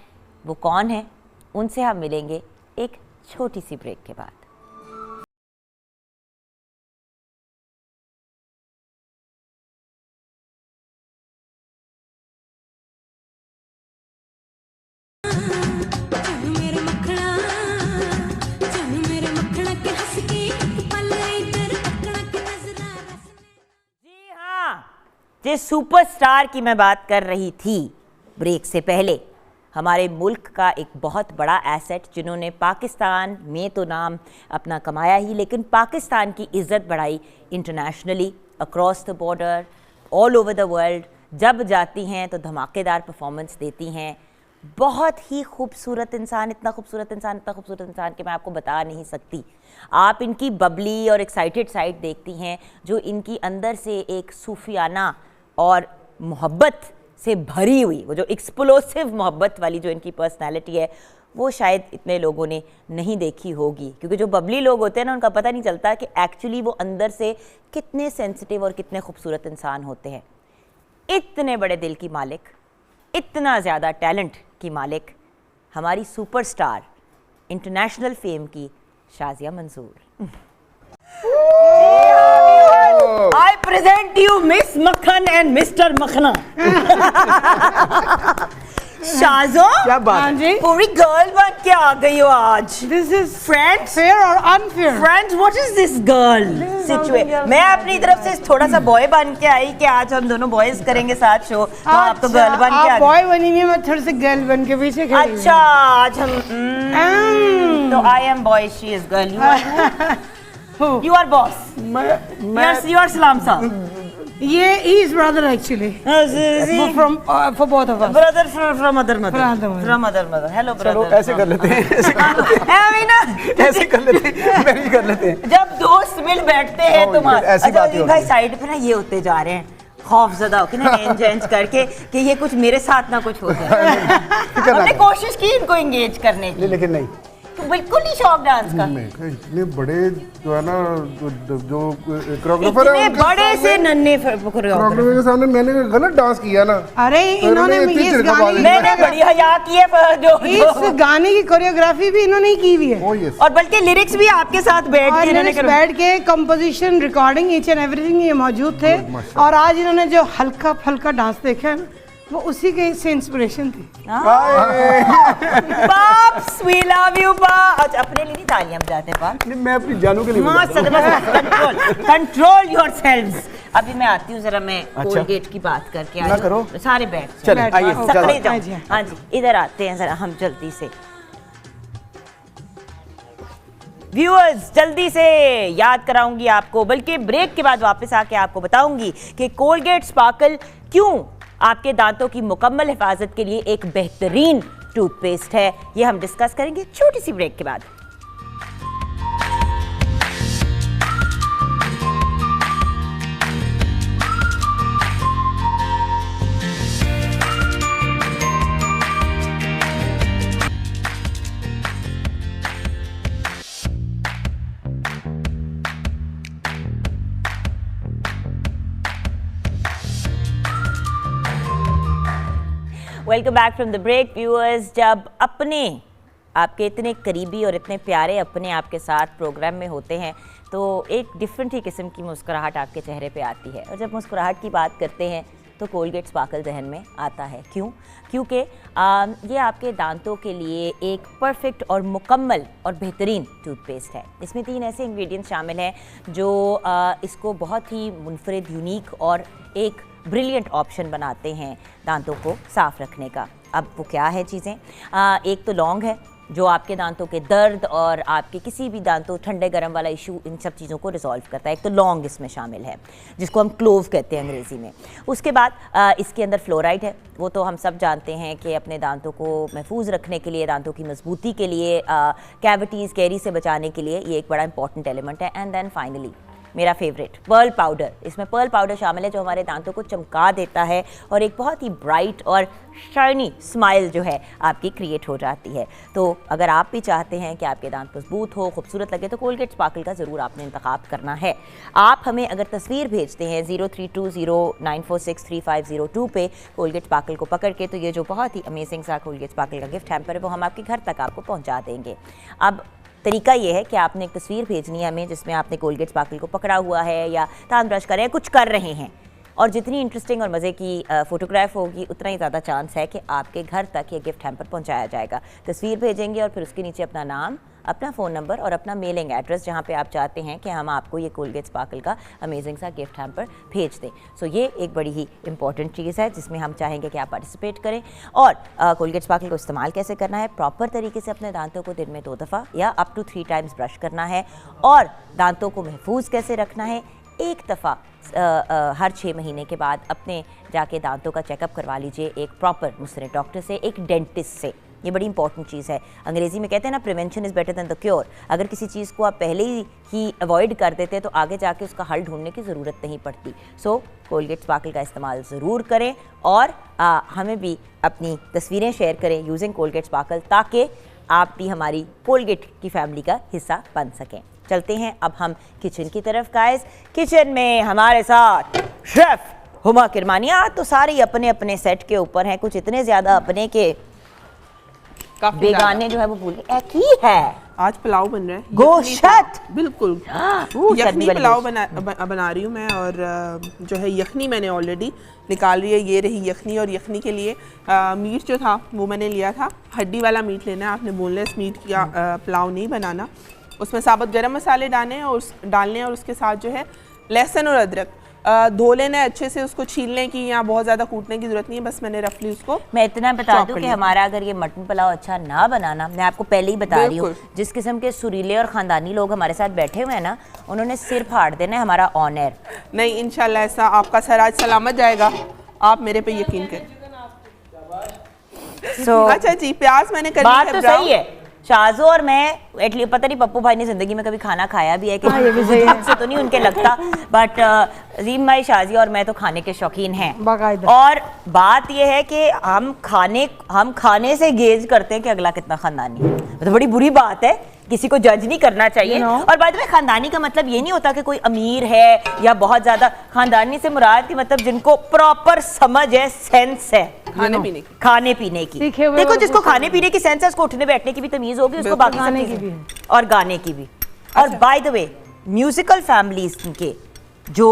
वो कौन है, उनसे हम मिलेंगे एक छोटी सी ब्रेक के बाद। जिस सुपरस्टार की मैं बात कर रही थी ब्रेक से पहले, हमारे मुल्क का एक बहुत बड़ा एसेट, जिन्होंने पाकिस्तान में तो नाम अपना कमाया ही, लेकिन पाकिस्तान की इज़्ज़त बढ़ाई internationally, across the border, all over the world. जब जाती हैं तो धमाकेदार परफॉर्मेंस देती हैं। बहुत ही खूबसूरत इंसान, इतना खूबसूरत इंसान कि मैं आपको बता नहीं सकती। आप इनकी बबली और एक्साइटेड साइड देखती हैं, जो इनकी अंदर से एक सूफियाना और मोहब्बत से भरी हुई, वो जो एक्सप्लोसिव मोहब्बत वाली जो इनकी पर्सनालिटी है, वो शायद इतने लोगों ने नहीं देखी होगी। क्योंकि जो बबली लोग होते हैं ना, उनका पता नहीं चलता कि एक्चुअली वो अंदर से कितने सेंसिटिव और कितने खूबसूरत इंसान होते हैं। इतने बड़े दिल की मालिक, इतना ज़्यादा टैलेंट की मालिक, हमारी सुपरस्टार, इंटरनेशनल फेम की Shazia Mansoor. I present you Miss Makhan and Mr. Makhna। शाजो, क्या बात हाँ है? जी, पूरी गर्ल बन के आ गई हो आज। दिस इज Friends, फेयर और unfair. Friends, what is this girl situation? मैं अपनी तरफ से थोड़ा सा बॉय बन के आई कि आज हम दोनों बॉयज करेंगे साथ शो, तो आप तो गर्ल बन के आ आप गई। बॉय बनी हुई है, मैं थोड़ी सी गर्ल बन के पीछे खड़ी हूँ। अच्छा, आज हम तो I am boy, she is girl, you are boss, you are सलाम साहब, ये he is brother actually from for both of us। Brother from other mother, From other mother। From other mother. Hello चलो brother, ऐसे कर लेते हैं, ऐसे कर लेते हैं, ऐसे कर लेते हैं, मैनेज कर लेते हैं। जब दोस्त मिल बैठते हैं तो ऐसी बात ही होती भाई है। साइड पे ना ये होते जा रहे हैं खौफजदा होके ना एंज करके कि ये कुछ मेरे साथ ना कुछ हो जाए। हमने कोशिश की इनको एंगेज करने की, लेकिन नहीं, तो बिल्कुल नहीं शौक डांस का। मैं कहा, इतने बड़े जो है ना जो कोरियोग्राफर है, इतने बड़े से नन्हे कोरियोग्राफर, कोरियोग्राफर के सामने मैंने गलत डांस किया ना। अरे तो इन्होंने इन्होंने इतनी इस चिड़का गाने मैंने बड़ी हया की है पर इस गाने की कोरियोग्राफी भी इन्होंने ही की हुई है, ओ यस, और बल्कि लिरिक्स भी आपके साथ बैठ और के इन्होंने lyrics बैठ के composition, recording, each and everything ये मौजूद थे। माशाल्लाह। और आज इन्होंने जो हल्का फल्का डांस देखा है ना, वो उसी के से इंस्पिरेशन थी। पाप्स, वी लव यू पाप। अच्छा, अपने लिए नहीं तालियां बजाते पाप, नहीं, मैं अपनी जानू के लिए बजा रहा हूँ। Control yourselves. अभी मैं आती हूँ, जरा मैं अच्छा। कोलगेट की बात करके आई ना हूँ। करो। सारे बैठ चलो, आइए, सकड़े चलो। जाओ। हाँ जी, इधर आते हैं जरा हम जल्दी से। व्यूअर्स, जल्दी से याद कराऊंगी आपको, बल्कि ब्रेक के बाद वापस आके आपको बताऊंगी कि कोलगेट स्पार्कल क्यों आपके दांतों की मुकम्मल हिफाजत के लिए एक बेहतरीन टूथपेस्ट है। ये हम डिस्कस करेंगे छोटी सी ब्रेक के बाद। Welcome back from the break viewers. जब अपने आपके इतने करीबी और इतने प्यारे अपने आपके साथ प्रोग्राम में होते हैं तो एक डिफरेंट ही किस्म की मुस्कुराहट आपके चेहरे पे आती है। और जब मुस्कुराहट की बात करते हैं तो कोलगेट स्पार्कल जहन में आता है। क्यों? क्योंकि ये आपके दांतों के लिए एक परफेक्ट और मुकम्मल और बेहतरीन टूथपेस्ट है। इसमें 3 ऐसे इंग्रेडिएंट्स शामिल हैं जो इसको बहुत ही मुनफरिद, यूनिक और एक ब्रिलियंट ऑप्शन बनाते हैं दांतों को साफ़ रखने का। अब वो क्या है चीज़ें? एक तो लौंग है जो आपके दांतों के दर्द और आपके किसी भी दांतों ठंडे गर्म वाला इशू, इन सब चीज़ों को रिजॉल्व करता है। एक तो लौंग इसमें शामिल है जिसको हम क्लोव कहते हैं अंग्रेज़ी में। उसके बाद इसके अंदर फ्लोराइड है। वो तो हम सब जानते हैं कि अपने दांतों को महफूज रखने के लिए, दांतों की मजबूती के लिए, कैविटीज़, कैरी से बचाने के लिए ये एक बड़ा इंपॉर्टेंट एलिमेंट है। एंड देन फाइनली मेरा फेवरेट पर्ल पाउडर। इसमें पर्ल पाउडर शामिल है जो हमारे दांतों को चमका देता है और एक बहुत ही ब्राइट और शाइनी स्माइल जो है आपकी क्रिएट हो जाती है। तो अगर आप भी चाहते हैं कि आपके दांत मजबूत हो, खूबसूरत लगे, तो कोलगेट स्पार्कल का ज़रूर आपने इंतखाब करना है। आप हमें अगर तस्वीर भेजते हैं 032094635502 पे कोलगेट स्पार्कल को पकड़ के, तो ये जो बहुत ही अमेजिंग सा कोलगेट स्पार्कल का गिफ्ट हैम्पर है वो हम आपके घर तक आपको पहुँचा देंगे। अब तरीका ये है कि आपने एक तस्वीर भेजनी है हमें जिसमें आपने कोलगेट स्पार्कल को पकड़ा हुआ है या दांत ब्रश कर रहे हैं, कुछ कर रहे हैं, और जितनी इंटरेस्टिंग और मज़े की फ़ोटोग्राफ होगी उतना ही ज़्यादा चांस है कि आपके घर तक ये गिफ्ट हैम्पर पहुंचाया जाएगा। तस्वीर भेजेंगे और फिर उसके नीचे अपना नाम, अपना फ़ोन नंबर और अपना मेलिंग एड्रेस जहाँ पे आप चाहते हैं कि हम आपको ये कोलगेट स्पार्कल का अमेजिंग सा गिफ्ट हैम्पर भेज दें। सो ये एक बड़ी ही इंपॉर्टेंट चीज़ है जिसमें हम चाहेंगे कि आप पार्टिसिपेट करें। और कोलगेट स्पार्कल को इस्तेमाल कैसे करना है, प्रॉपर तरीके से अपने दांतों को दिन में 2 दफ़ा या अप टू 3 टाइम्स ब्रश करना है, और दांतों को महफूज कैसे रखना है, एक दफ़ा हर 6 महीने के बाद अपने जाके दांतों का चेकअप करवा लीजिए एक प्रॉपर मुस्लिम डॉक्टर से, एक डेंटिस्ट से। ये बड़ी इंपॉर्टेंट चीज़ है। अंग्रेज़ी में कहते हैं ना, prevention is better than the cure. अगर किसी चीज़ को आप पहले ही अवॉइड कर देते हैं तो आगे जाके उसका हल ढूंढने की ज़रूरत नहीं पड़ती। सो कोलगेट स्पार्कल का इस्तेमाल ज़रूर करें और हमें भी अपनी तस्वीरें शेयर करें यूजिंग कोलगेट स्पार्कल, ताकि आप भी हमारी कोलगेट की फैमिली का हिस्सा बन सकें। चलते हैं अब हम किचन की तरफ। गाइस, किचन में हमारे साथ शेफ हुमा किरमानिया। तो सारे ही अपने अपने सेट के ऊपर हैं, कुछ इतने ज्यादा अपने के काफी बेगाने जो है वो भूल गए। एक ही है आज पुलाव बन रहा है, गोश्त। बिल्कुल यखनी पुलाव बना रही हूँ मैं। और जो है यखनी मैंने ऑलरेडी निकाल रही है, ये रही यखनी। और यखनी के लिए मीट जो था वो मैंने लिया था, हड्डी वाला मीट लेना है आपने, बोनलेस मीट का पुलाव नहीं बनाना। उसमें साबुत गरम मसाले डालने और उसके साथ जो है लहसुन और अदरक धो लेना है अच्छे से, उसको छीलने की या बहुत ज़्यादा कूटने की ज़रूरत नहीं है, बस मैंने रफली उसको। मैं इतना बता दूं कि हमारा अगर ये मटन पुलाव अच्छा ना बनाना, मैं आपको पहले ही बता रही हूँ, जिस किस्म के सुरीले और ख़ानदानी लोग हमारे साथ बैठे हुए हैं ना, उन्होंने सिर फाड़ देना है हमारा ऑन एयर। नहीं, इंशाल्लाह ऐसा आपका सर आज सलामत जाएगा, आप मेरे पे यकीन करें। अच्छा जी, प्याज मैंने कर बात तो सही है। शाजो और मैं एटलीस्ट, पता नहीं पप्पू भाई ने जिंदगी में कभी खाना खाया भी है कि ये भी से तो नहीं उनके लगता, बट अजीम भाई, शाजी और मैं तो खाने के शौकीन हैं। और बात ये है कि हम खाने से गेज करते हैं कि अगला कितना खानदानी है। तो बड़ी बुरी बात है, किसी को जज नहीं करना चाहिए। और बाद में खानदानी का मतलब ये नहीं होता कि कोई अमीर है या बहुत ज्यादा, खानदानी से मुराद की मतलब जिनको प्रॉपर समझ है, सेंस है खाने पीने की। देखो जिसको खाने पीने की सेंस है, उसको उठने बैठने की भी तमीज होगी, उसको बाकी सब चीजें और गाने की भी। और by the way, musical families के जो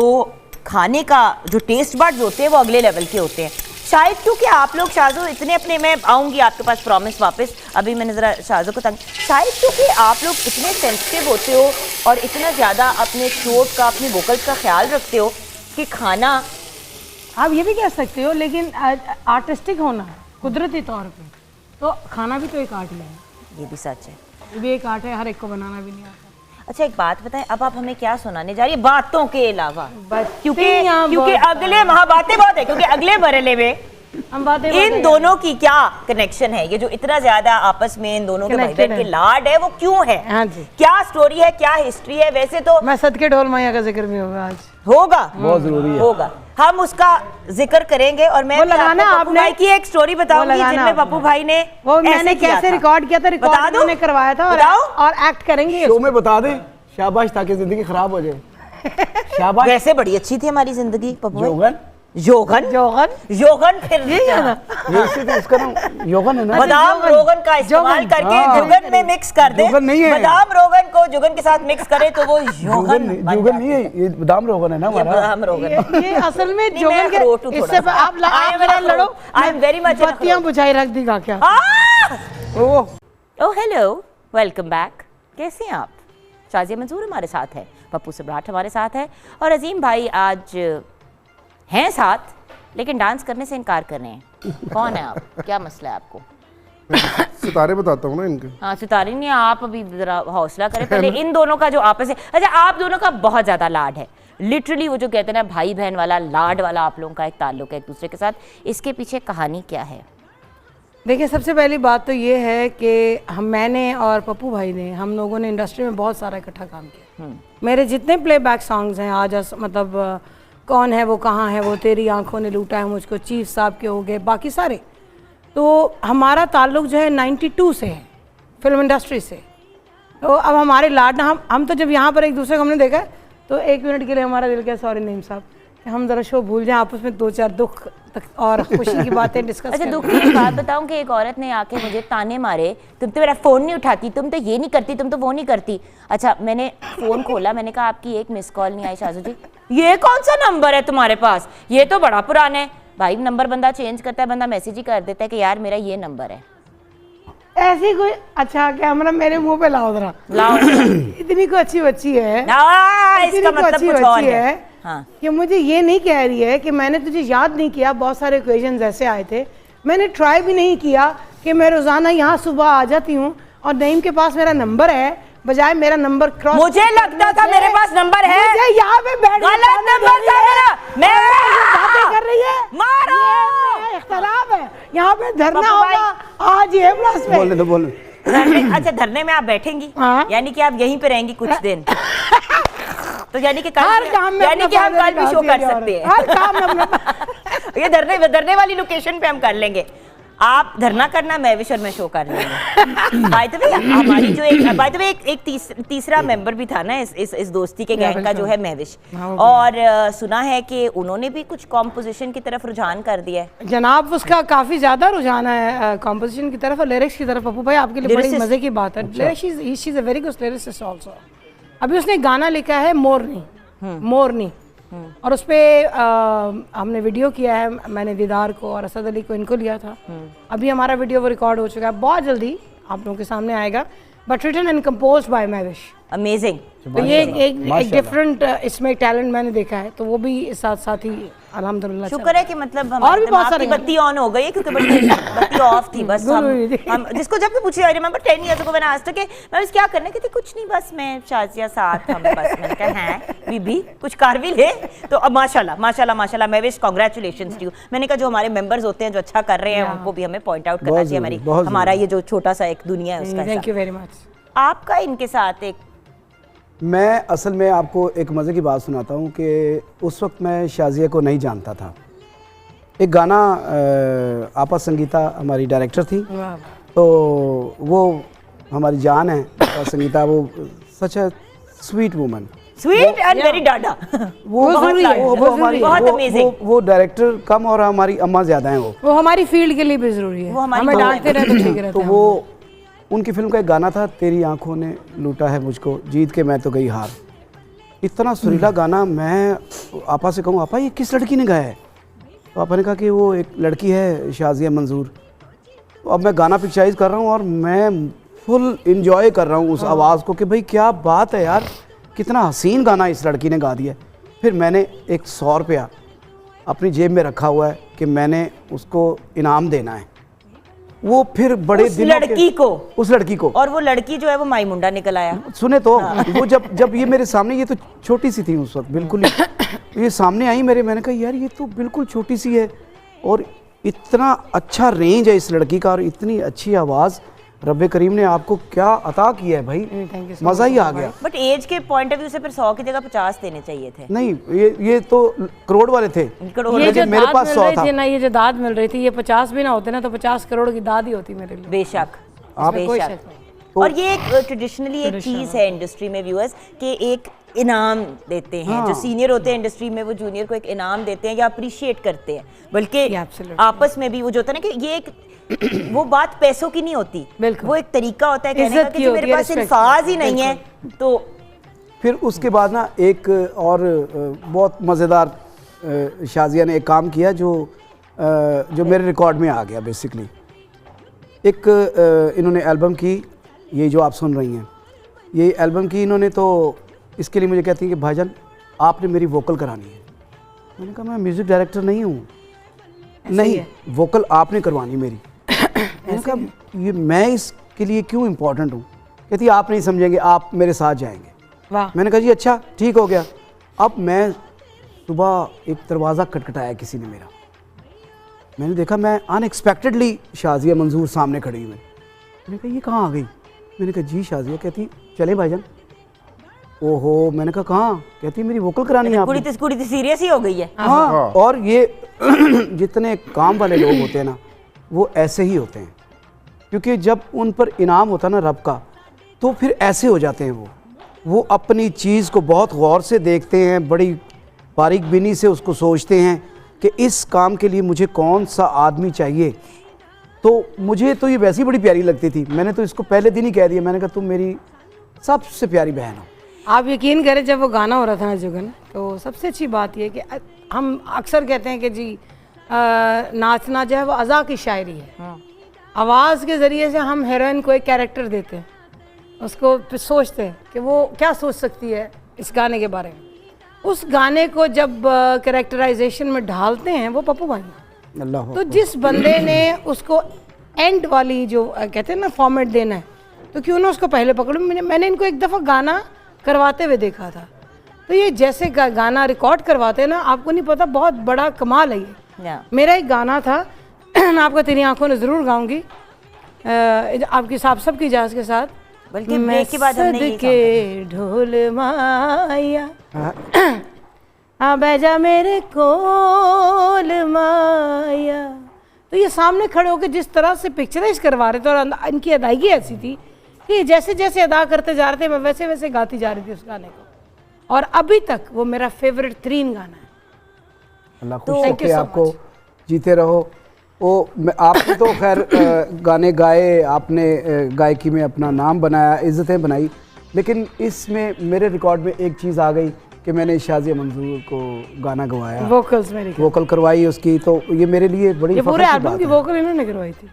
खाने का जो टेस्ट बड्स होते हैं वो अगले लेवल के होते हैं। शायद क्योंकि आप लोग शाजो इतने अपने, मैं आऊंगी आपके पास प्रॉमिस वापस, अभी मैंने जरा शाजो को तंग, शायद क्योंकि आप लोग इतने सेंसिटिव होते हो और इतना ज्यादा अपने थ्रोट का, अपनी वोकल्स का ख्याल रखते हो कि खाना, आप ये भी कह सकते हो, लेकिन आर्टिस्टिक होना कुदरती तौर पे, तो खाना भी तो एक आर्ट ही है। ये भी सच है, ये भी एक आर्ट है, हर एक को बनाना भी नहीं आता। अच्छा एक बात बताएं, अब आप हमें क्या सुनाने जा रही है बातों के अलावा? क्योंकि बहुत अगले वहाँ बातें बहुत है, क्योंकि अगले मरहले में हम बातें इन दोनों की क्या कनेक्शन है, ये जो इतना ज्यादा आपस में इन दोनों के भाई बहन के लाड है वो क्यों है? हाँ जी, क्या स्टोरी है, क्या हिस्ट्री है? वैसे तो मैं सदके ढोल मैया का जिक्र भी होगा आज, होगा, बहुत जरूरी है, होगा, हम उसका जिक्र करेंगे। और मैं पप्पू भाई की एक स्टोरी बताऊंगी जिनमें पप्पू भाई ने, वो मैंने कैसे रिकॉर्ड किया था, रिकॉर्ड मैंने करवाया था और एक्ट करेंगे शो में बता दे, शाबाश, ताकि जिंदगी खराब हो जाए। शाबाश। वैसे बड़ी अच्छी थी हमारी जिंदगी पप्पू भाई। योगन फिर तो इसका नाम योगन है ना। बादाम रोगन का इस्तेमाल करके जुगन में मिक्स कर दे। नहीं है, बादाम रोगन को जुगन के साथ मिक्स करे तो वो जुगन नहीं है, ये बादाम रोगन है ना हमारा। बादाम रोगन ये असल में जुगन के, इससे आप लड़ो, आई एम वेरी मच, बत्तियां बुझाई रख देगा क्या? Oh hello, welcome back. कैसे हैं आप? शाजिया मंसूर हमारे साथ है, पप्पू सम्राट हमारे साथ है, और अजीम भाई आज हैं साथ, लेकिन डांस करने से इनकार कर रहे हैं। कौन है आप? क्या मसला है आपको? सितारे बताता हूँ ना इनके। हाँ सितारे नहीं, आप अभी जरा हौसला करें पहले। इन दोनों का जो आपस में, अच्छा आप दोनों का बहुत ज्यादा लाड है, लिटरली वो जो कहते हैं ना भाई बहन वाला लाड वाला आप लोगों का एक ताल्लुक है एक दूसरे के साथ, इसके पीछे कहानी क्या है? देखिए, सबसे पहली बात तो ये है कि मैंने और पप्पू भाई ने, हम लोगों ने इंडस्ट्री में बहुत सारा इकट्ठा काम किया। मेरे जितने प्लेबैक सॉन्ग्स हैं आज, मतलब कौन है वो, कहाँ है वो, तेरी आंखों ने लूटा है मुझको, चीफ साहब के हो गए, बाकी सारे, तो हमारा ताल्लुक जो है 92 से है, फिल्म इंडस्ट्री से। तो अब हमारे लाड ना, हम तो जब यहाँ पर एक दूसरे को हमने देखा तो 1 मिनट के लिए हमारा दिल किया, सॉरी नईम साहब, हम जरा शो भूल जाएं, आपस में 2-4 दुख और खुशी की बातें डिस्कस। अच्छा दुख की बात बताऊं कि एक औरत ने आके मुझे ताने मारे, तुम तो मेरा फ़ोन नहीं उठाती, तुम तो ये नहीं करती, तुम तो वो नहीं करती। अच्छा मैंने फ़ोन खोला, मैंने कहा आपकी एक मिस कॉल नहीं आई शाजू जी। ये कौन सा नंबर है तुम्हारे पास? ये तो बड़ा पुराना है। भाई नंबर बंदा चेंज करता है, बंदा मैसेज ही कर देता है कि यार मेरा ये नंबर है। ऐसी कोई, अच्छा कैमरा मेरे मुंह पे लाओ जरा, लाओ। इतनी को अच्छी बच्ची है, इसका मतलब कुछ और है। हाँ। कि मुझे ये नहीं कह रही है कि मैंने तुझे याद नहीं किया, बहुत सारे ओकेजन्स ऐसे आए थे, मैंने ट्राई भी नहीं किया कि मैं रोजाना यहाँ सुबह आ जाती हूँ और नईम के पास मेरा नंबर है, बजाय मेरा नंबर क्रॉस, मुझे लगता था मेरे पास नंबर है, मुझे यहाँ पे बैठ गलत नंबर था मेरा, मैं बातें कर रही है, मारो, इख्तलाफ है, यहाँ पे धरना होगा आज ये प्लस पे। बोलने दो, बोलने। अच्छा धरने में आप बैठेंगी, यानी कि आप यहीं पे रहेंगी कुछ दिन, तो यानी कि कल, यानी कि हम कल भी शो कर सकते हैं, हर काम में अपना ये धरने वाली लोकेशन पे हम कर लेंगे। आप धरना करना, महविश और मैं शो कर लेंगे। बाय द वे हमारी जो एक तीसरा मेंबर भी था ना इस दोस्ती के गैंग का, जो है महविश, और सुना है कि उन्होंने भी कुछ कॉम्पोजिशन की तरफ रुझान कर दिया है जनाब। उसका काफी ज्यादा रुझान है कॉम्पोजिशन की तरफ और लिरिक्स की तरफ। पप्पू भाई आपके लिए बड़ी मजे की बात है, she is a very good lyricist also. अभी उसने गाना लिखा है मोरनी, और उस पे हमने वीडियो किया है, मैंने दीदार को और असद अली को इनको लिया था। अभी हमारा वीडियो वो रिकॉर्ड हो चुका है, बहुत जल्दी आप लोगों के सामने आएगा, but written and composed by Mahvish. Amazing. तो ये एक डिफरेंट इसमें टैलेंट मैंने देखा है, तो वो भी साथ साथ ही अल्हम्दुलिल्लाह शुक्र है कि मतलब और भी बहुत सारी बत्ती ऑन हो गई है, क्योंकि बत्ती ऑफ थी। बस हम जिसको जब भी पूछे, आई रिमेंबर 10 इयर्स अगो मैंने आज तक मैं बस क्या करने की थी, कुछ नहीं, बस मैं शाजिया साथ हम बस। मैंने कहा हैं बीबी कुछ कर भी ले। तो अब माशाल्लाह महविश, कांग्रेचुलेशंस टू यू। मैंने कहा जो हमारे मेंबर्स होते हैं जो अच्छा कर रहे हैं उनको भी हमें पॉइंट आउट करना चाहिए। हमारा ये जो छोटा सा एक दुनिया है उसका। Thank you very much. आपका इनके साथ एक, मैं असल में आपको एक मज़े की बात सुनाता हूँ कि उस वक्त मैं शाजिया को नहीं जानता था। एक गाना आपा संगीता हमारी डायरेक्टर थी, तो वो हमारी जान है संगीता, वो सच है sweet woman, sweet and very डाडा। वो हमारी वो डायरेक्टर कम और हमारी अम्मा ज़्यादा हैं। वो हमारी फील्ड के लिए भी ज़रूरी है, हमें डांटते रहे तो ठीक रहता है। तो वो उनकी फिल्म का एक गाना था, तेरी आंखों ने लूटा है मुझको, जीत के मैं तो गई हार। इतना सुरीला गाना। मैं आपा से कहूँ, आपा ये किस लड़की ने गाया है? तो आपा ने कहा कि वो एक लड़की है शाजिया मंजूर। तो अब मैं गाना पिक्चराइज कर रहा हूँ और मैं फुल इंजॉय कर रहा हूँ उस आवाज़ को कि भाई क्या बात है यार, कितना हसीन गाना इस लड़की ने गा दिया। फिर मैंने एक 100 रुपया अपनी जेब में रखा हुआ है कि मैंने उसको इनाम देना है। वो फिर बड़े उस लड़की को, और वो लड़की जो है वो माई मुंडा निकल आया। सुने तो वो जब ये मेरे सामने, ये तो छोटी सी थी उस वक्त बिल्कुल ही, ये सामने आई मेरे, मैंने कहा यार ये तो बिल्कुल छोटी सी है और इतना अच्छा रेंज है इस लड़की का और इतनी अच्छी आवाज़। रब्बे करीम ने आपको क्या अता किया है भाई, मज़ा ही आ गया। बट एज के पॉइंट ऑफ व्यू से फिर 100 की जगह 50 देने चाहिए थे। नहीं, ये तो करोड़ वाले थे, ये जो मेरे पास 100 था ना, ये जो दाद मिल रही थी, ये 50 भी ना होते ना तो 50 करोड़ की दाद ही होती मेरे लिए। बेशक, और ये एक ट्रेडिशनली एक चीज़ है इंडस्ट्री में व्यूअर्स, कि एक इनाम देते हैं। जो सीनियर होते हैं इंडस्ट्री में वो जूनियर को एक इनाम देते हैं या अप्रिशिएट करते हैं, बल्कि आपस में भी वो जो होता है ना कि ये एक वो बात पैसों की नहीं होती, वो एक तरीका होता है कहने का कि मेरे पास अल्फाज ही नहीं है। तो फिर उसके बाद ना एक और बहुत मज़ेदार शाजिया ने एक काम किया जो मेरे रिकॉर्ड में आ गया बेसिकली। एक इन्होंने एल्बम की, ये जो आप सुन रही हैं, ये एल्बम की इन्होंने, तो इसके लिए मुझे कहती हैं कि भाईजान आपने मेरी वोकल करानी है। मैंने कहा मैं म्यूज़िक डायरेक्टर नहीं हूँ। नहीं, वोकल आपने करवानी मेरी। मैंने कहा ये मैं इसके लिए क्यों इम्पोर्टेंट हूँ? कहती आप नहीं समझेंगे, आप मेरे साथ जाएंगे। वाह। मैंने कहा जी अच्छा ठीक हो गया। अब मैं सुबह एक दरवाज़ा खटखटाया किसी ने मेरा, मैंने देखा मैं अनएक्सपेक्टेडली शाजिया मंजूर सामने खड़ी हुई। मैंने कहा ये कहाँ आ गई? मैंने कहा जी शाजिया। कहती चले भाईजान। ओहो, मैंने कहा कहाँ? कहती मेरी वोकल करानी है आपने। कुड़ी तो सीरियस ही हो गई है। हाँ, और ये जितने काम वाले लोग होते हैं ना वो ऐसे ही होते हैं, क्योंकि जब उन पर इनाम होता है ना रब का, तो फिर ऐसे हो जाते हैं। वो अपनी चीज़ को बहुत गौर से देखते हैं, बड़ी बारीक बीनी से उसको सोचते हैं कि इस काम के लिए मुझे कौन सा आदमी चाहिए। तो मुझे तो ये वैसे ही बड़ी प्यारी लगती थी, मैंने तो इसको पहले दिन ही कह दिया, मैंने कहा तुम मेरी सबसे प्यारी बहन हो। आप यकीन करें, जब वो गाना हो रहा था ना जुगन, तो सबसे अच्छी बात ये कि हम अक्सर कहते हैं कि जी नाचना जो है वो अज़ा की शायरी है। आवाज़ के ज़रिए से हम हीरोइन को एक कैरेक्टर देते हैं, उसको फिर सोचते हैं कि वो क्या सोच सकती है इस गाने के बारे में। उस गाने को जब कैरेक्टराइजेशन में ढालते हैं वो पप्पू भाई, अल्लाह। तो जिस बंदे ने उसको एंड वाली जो कहते हैं ना फॉर्मेट देना है, तो क्यों ना उसको पहले पकड़ो। मैंने इनको एक दफ़ा गाना करवाते हुए देखा था, तो ये जैसे गाना रिकॉर्ड करवाते हैं ना, आपको नहीं पता, बहुत बड़ा कमाल है ये। मेरा एक गाना था, मैं आपको तेरी आंखों ने ज़रूर गाऊंगी आपकी साहब सबकी इजाज़त के साथ। बल्कि ब्रेक के बाद हमने ये के ढोल माया आ बैजा मेरे कोल माया, तो ये सामने खड़े होकर जिस तरह से पिक्चराइज करवा रहे थे और इनकी अदायगी ऐसी थी कि जैसे जैसे अदा करते जा रहे थे मैं वैसे वैसे गाती जा रही थी उस गाने को, और अभी तक वो मेरा फेवरेट 3 गाना है। अल्लाह खुश रखे आपको, जीते रहो। आपने तो खैर गाने गाए, आपने गायकी में अपना नाम बनाया, इज्जतें बनाई, लेकिन इसमें मेरे रिकॉर्ड में एक चीज़ आ गई कि मैंने शाज़िया मंजूर को गाना गवाया, वोकल करवाई उसकी, तो ये मेरे लिए बड़ी फख्र पूरे की एल्बम बात की है। वोकल इन्होंने करवाई थी।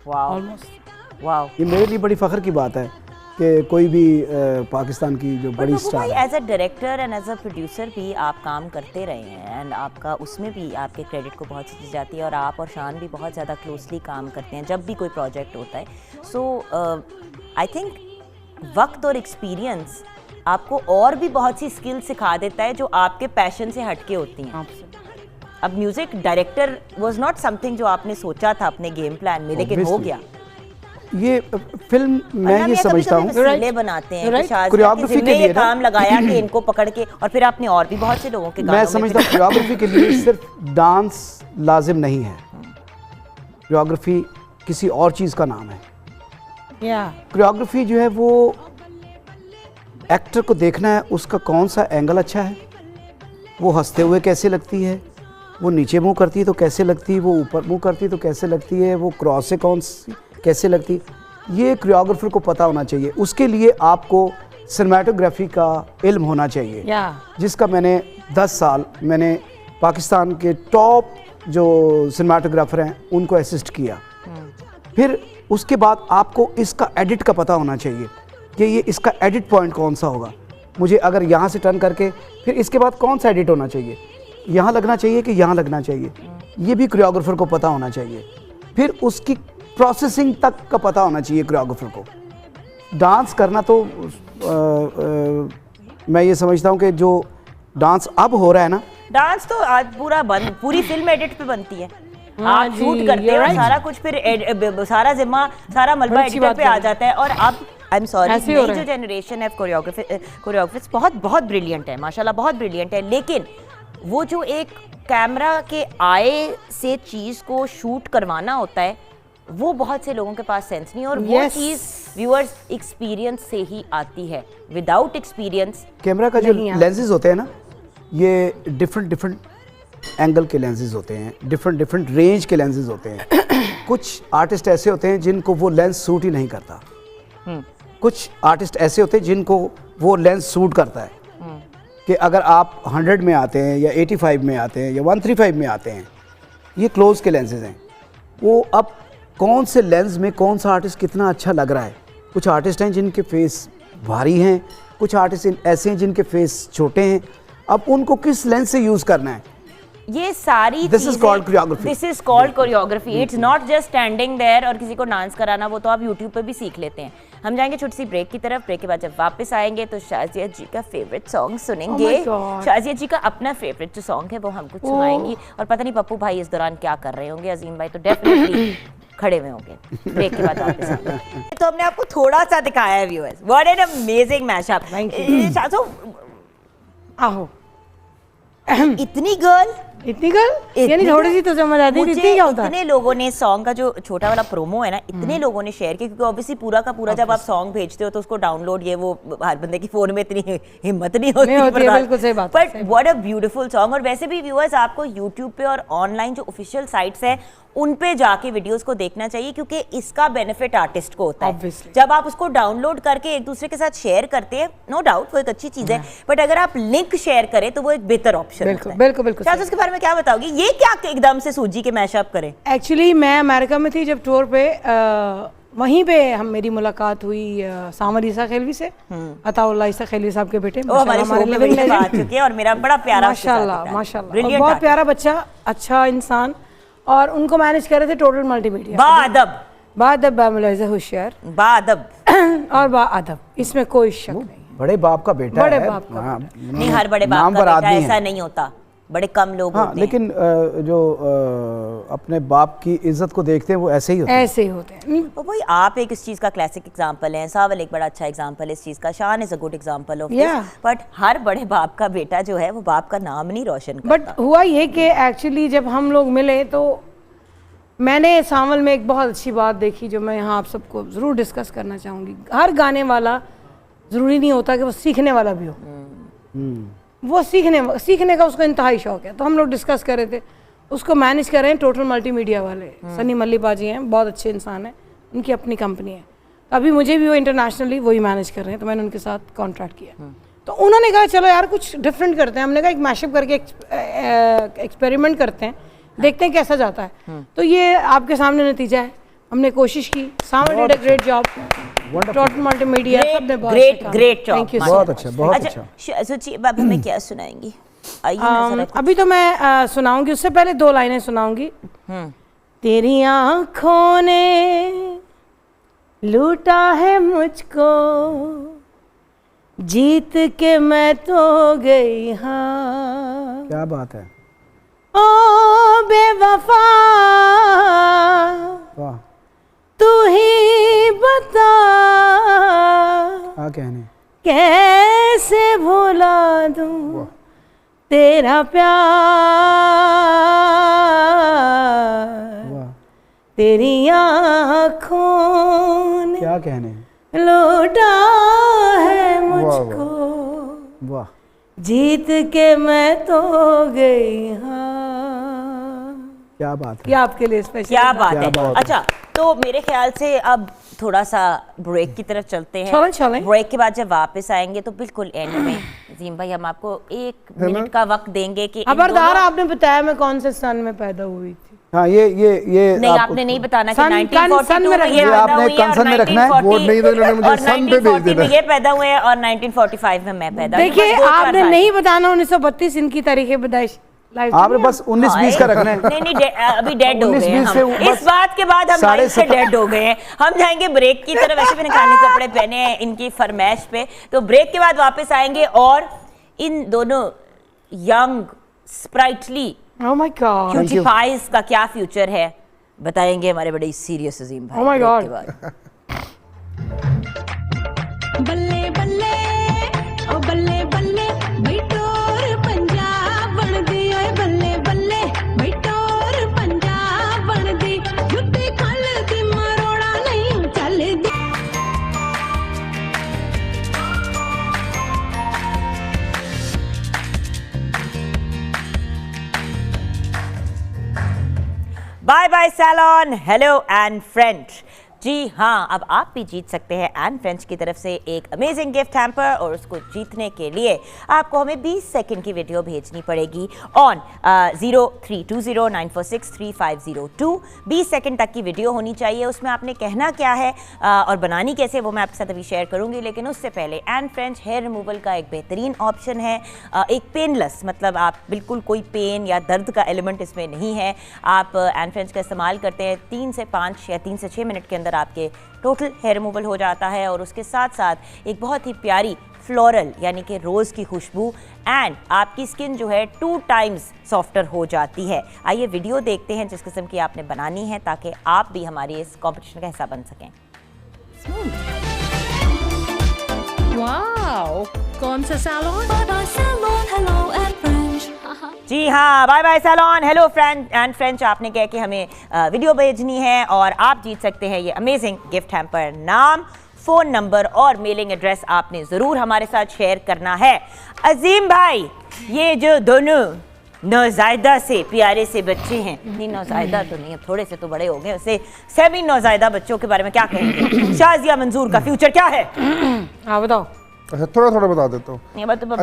वाओ वाओ, ये मेरे लिए बड़ी फख्र की बात है कि कोई भी पाकिस्तान की जो बड़ी स्टार है। As a director and as a producer भी आप काम करते रहे हैं एंड आपका उसमें भी आपके क्रेडिट को बहुत सी चीज़ जाती है, और आप और शान भी बहुत ज़्यादा क्लोजली काम करते हैं जब भी कोई प्रोजेक्ट होता है। सो आई थिंक वक्त और एक्सपीरियंस आपको और भी बहुत सी स्किल सिखा देता है जो आपके पैशन से हटके होती हैं। अब music director was not something जो आपने सोचा था अपने गेम प्लान में, लेकिन हो गया। ये फिल्म मैं ये समझता हूँ बनाते हैं कोरियोग्राफी के लिए काम लगाया कि इनको पकड़ के, और फिर आपने और भी बहुत से लोगों के मैं समझता हूँ कोरियोग्राफी के लिए सिर्फ डांस लाजिम नहीं है, कोरियोग्राफी किसी और चीज़ का नाम है। कोरियोग्राफी जो है वो एक्टर को देखना है उसका कौन सा एंगल अच्छा है, वो हंसते हुए कैसे लगती है, वो नीचे मुंह करती है तो कैसे लगती है, वो ऊपर मुंह करती है तो कैसे लगती है, वो क्रॉस से कौन सी कैसे लगती है, ये कोरियोग्राफर को पता होना चाहिए। उसके लिए आपको सिनेमेटोग्राफी का इल्म होना चाहिए, जिसका मैंने 10 साल मैंने पाकिस्तान के टॉप जो सिनेमेटोग्राफर हैं उनको असिस्ट किया। फिर उसके बाद आपको इसका एडिट का पता होना चाहिए कि ये इसका एडिट पॉइंट कौन सा होगा, मुझे अगर यहाँ से टर्न करके फिर इसके बाद कौन सा एडिट होना चाहिए, यहाँ लगना चाहिए कि यहाँ लगना चाहिए, ये भी कोरियोग्राफर को पता होना चाहिए। फिर उसकी प्रोसेसिंग तक का पता होना चाहिए कोरियोग्राफर को। डांस करना तो मैं ये समझता हूँ कि जो डांस अब हो रहा है ना, डांस तो आज पूरी फिल्म एडिट पे बनती है। आप शूट करते हैं और सारा कुछ फिर सारा जिम्मा सारा मलबा एडिटर पे आ जाता है। और अब आई एम सॉरी, जो जनरेशन है कोरियोग्राफर्स बहुत ब्रिलियंट है, माशाल्लाह बहुत ब्रिलियंट है, लेकिन वो जो एक कैमरा के आए से चीज़ को शूट करवाना होता है वो बहुत से लोगों के पास सेंस नहीं, और वो चीज़ व्यूअर्स एक्सपीरियंस से ही आती है। विदाउट एक्सपीरियंस कैमरा का जो लेंसेज होते हैं ना, ये डिफरेंट एंगल के लेंसेज होते हैं, डिफरेंट रेंज के लेंसेज होते हैं। कुछ आर्टिस्ट ऐसे होते हैं जिनको वो लेंस सूट ही नहीं करता, कुछ आर्टिस्ट ऐसे होते हैं जिनको वो लेंस सूट करता है कि अगर आप 100 में आते हैं या 85 में आते हैं या 135 में आते हैं, ये क्लोज के लेंसेज हैं। वो अब कौन से लेंस में कौन सा आर्टिस्ट कितना अच्छा लग रहा है। कुछ आर्टिस्ट हैं जिनके फेस भारी हैं, कुछ आर्टिस्ट ऐसे हैं जिनके फेस छोटे हैं, अब उनको किस लेंस से यूज़ करना है, ये सारी this is called choreography. This is called choreography. It's not just standing there और किसी को डांस कराना, वो तो आप यूट्यूब पे भी सीख लेते हैं। हम जाएंगे छोटी सी ब्रेक की तरफ। ब्रेक के बाद जब वापस आएंगे तो शाजिया जी का फेवरेट सॉन्ग सुनेंगे। शाजिया जी का अपना फेवरेट जो सॉन्ग है वो हम कुछ सुनाएंगी, और पता नहीं पप्पू भाई इस दौरान क्या कर रहे होंगे, अजीम भाई तो डेफिनेटली खड़े हुए होंगे। ब्रेक के बाद वापस आएंगे। तो हमने आपको थोड़ा सा दिखाया है viewers, what an amazing mashup. शाजो आहो, इतनी गर्ल यानी थोड़ी सी तो समझ आती थी क्या होता है। इतने लोगों ने सॉन्ग का जो छोटा वाला प्रोमो है ना, इतने लोगों ने शेयर किया, क्योंकि ऑब्वियसली पूरा का पूरा जब आप सॉन्ग भेजते हो तो उसको डाउनलोड ये वो हर बंदे की फोन में इतनी हिम्मत नहीं होती है, बिल्कुल सही बात। But what a beautiful song. और वैसे भी व्यूअर्स आपको यूट्यूब पे और ऑनलाइन जो ऑफिशियल साइट्स है उन पे जाके वीडियोस को देखना चाहिए, क्योंकि इसका बेनिफिट आर्टिस्ट को होता है। जब आप उसको डाउनलोड करके एक दूसरे के साथ शेयर करते हैं, नो डाउट वो एक अच्छी चीज है, बट अगर आप लिंक शेयर करें तो वो एक बेहतर ऑप्शन होता है। बिल्कुल बिल्कुल। उसके बारे में क्या बताओगी, ये क्या एकदम से सूजी के मैशअप करें? एक्चुअली मैं अमेरिका में थी जब टूर पे, वहीं पे मेरी मुलाकात हुई सामर ईसा खैलवी से, अताउल्लाह ईसा खैलवी साहब के बेटे। हमारे बात चुके हैं और मेरा बड़ा प्यारा, माशाल्लाह माशाल्लाह, बहुत प्यारा बच्चा, अच्छा इंसान, और उनको मैनेज कर रहे थे टोटल मल्टीमीडिया। बाअदब होशियार, बाअदब और बाअदब, इसमें कोई शक नहीं। बड़े बाप का बेटा बड़े है। बाप का नहीं, हर बड़े बाप का बेटा ऐसा नहीं होता, बड़े कम लोग होते हैं। लेकिन जो अपने बाप की इज्जत को देखते हैं वो ऐसे ही होते हैं। ऐसे ही होते हैं। तो भाई आप एक इस चीज का क्लासिक एग्जांपल है, सावल एक बड़ा अच्छा एग्जांपल है इस चीज का, Shaan is a good example of this. But हर बड़े बाप का बेटा जो है वो बाप का नाम नहीं रोशन करता। बट हुआ ये कि एक्चुअली जब हम लोग मिले तो मैंने सांवल में एक बहुत अच्छी बात देखी जो मैं यहाँ आप सबको ज़रूर डिस्कस करना चाहूँगी। हर गाने वाला ज़रूरी नहीं होता कि वो सीखने वाला भी हो। वो सीखने का उसको इंतहाई शौक है। तो हम लोग डिस्कस कर रहे थे, उसको मैनेज कर रहे हैं टोटल मल्टीमीडिया वाले सनी मल्लिपा जी हैं, बहुत अच्छे इंसान हैं, उनकी अपनी कंपनी है। तो अभी मुझे भी वो इंटरनेशनली वही मैनेज कर रहे हैं, तो मैंने उनके साथ कॉन्ट्रैक्ट किया। तो उन्होंने कहा चलो यार कुछ डिफरेंट करते हैं। हमने कहा एक मैशअप करके एक्सपेरिमेंट करते हैं, देखते हैं कैसा जाता है। तो ये आपके सामने नतीजा है। हमने कोशिश की, Sanwal did a great job, total multimedia सबने बहुत ग्रेट जॉब। Thank you. बहुत अच्छा, बहुत अच्छा। सोचिए अब हमें क्या सुनाएंगी? आइए ना जरा अभी तो मैं सुनाऊंगी, उससे पहले 2 लाइनें सुनाऊंगी। तेरी आंखों ने लूटा है मुझको, जीत के मैं तो गई हाँ। क्या बात है, ओ बेवफा वाह, तू ही बता क्या कहने, कैसे भुला दूं तेरा प्यार, वाह, तेरी आँखों ने क्या कहने, लौटा है मुझको, वाह, जीत के मैं तो गई हाँ। क्या बात है, ये आपके लिए स्पेशल। क्या बात क्या है। बात है। अच्छा, तो मेरे ख्याल से अब थोड़ा सा ब्रेक की तरफ चलते हैं। चलें। ब्रेक के बाद जब वापस आएंगे तो बिल्कुल एंड में अजीम भाई हम आपको 1 मिनट का वक्त देंगे कि इन खबरदार, दोनों- आपने बताया मैं कौन से सन में पैदा हुई थी। हाँ ये नहीं, आपको- आपने नहीं बताना कि सन- 1942 सन में में रखना ये है। पैदा आपने हुई है कंसन और में रखना है। 1940 वो नहीं तो इन्होंने मुझे और सन पे भेज 1940 में देना। ये पैदा हुए हैं और 1945 में मैं पैदा हुई। देखिए बस 2-4 आपने साल। नहीं बताना 1932 इनकी तारीख पैदाइश लाइव। आपने बस 19-20 का रखना है। नहीं अभी डेड हो गए 19-20 हैं से हम। बस इस बात के बाद हम लाइफ से 7.5 डेड हो गए हैं। हम जाएंगे ब्रेक की तरफ। वैसे मैंने काले कपड़े पहने हैं इनकी फरमाइश पे, तो ब्रेक के बाद वापस आएंगे और इन दोनों young sprightly oh my god, क्यूटीफाइज का क्या फ्यूचर है बताएंगे हमारे बड़े सीरियस अजीम भाई। Oh my break God. के बाद। बल्ले बल्ले ओ बल्ले बल्ले बैठोर पंजाब बन दी ओए बल्ले बल्ले बैठोर पंजाब बन दी जुत्ती खल दी मरोड़ा नहीं चल दी। Bye bye salon, hello and french. जी हाँ, अब आप भी जीत सकते हैं एंड फ्रेंच की तरफ से एक अमेजिंग गिफ्ट हैम्पर, और उसको जीतने के लिए आपको हमें 20 सेकंड की वीडियो भेजनी पड़ेगी ऑन 0320946352। 20 सेकंड तक की वीडियो होनी चाहिए। उसमें आपने कहना क्या है और बनानी कैसे वो मैं आपके साथ अभी शेयर करूंगी, लेकिन उससे पहले एंड फ्रेंच हेयर रिमूवल का एक बेहतरीन ऑप्शन है। एक पेनलेस, मतलब आप बिल्कुल कोई पेन या दर्द का एलिमेंट इसमें नहीं है। आप एंड फ्रेंच का इस्तेमाल करते हैं 3 से 5 या 3 से 6 मिनट के अंदर आपके टोटल हेयर रिमूवल हो जाता है, और उसके साथ साथ एक बहुत ही प्यारी फ्लोरल यानी कि रोज़ की खुशबू, एंड आपकी स्किन जो है 2 टाइम्स सॉफ्टर हो जाती है। आइए वीडियो देखते हैं जिस किस्म की आपने बनानी है, ताकि आप भी हमारी इस कंपटीशन का हिस्सा बन सकें। वाओ, कौन सा salon? Bye bye salon, hello and french. जी हाँ, bye bye salon, hello friend and french. आपने कहा कि हमें वीडियो भेजनी है और आप जीत सकते हैं ये अमेजिंग गिफ्ट हैम्पर। नाम, फ़ोन नंबर और मेलिंग एड्रेस आपने ज़रूर हमारे साथ शेयर करना है। अजीम भाई, ये जो दोनों नौज़ायदा से प्यारे से बच्चे हैं, नहीं नौज़ायदा तो नहीं, अब थोड़े से तो बड़े हो गए, उसे सेमी नौज़ायदा बच्चों के बारे में क्या कहेंगे? शाजिया मंजूर का फ्यूचर क्या है? हाँ बताओ। अच्छा, थोड़ा थोड़ा बता देता हूँ। ये बात तो बता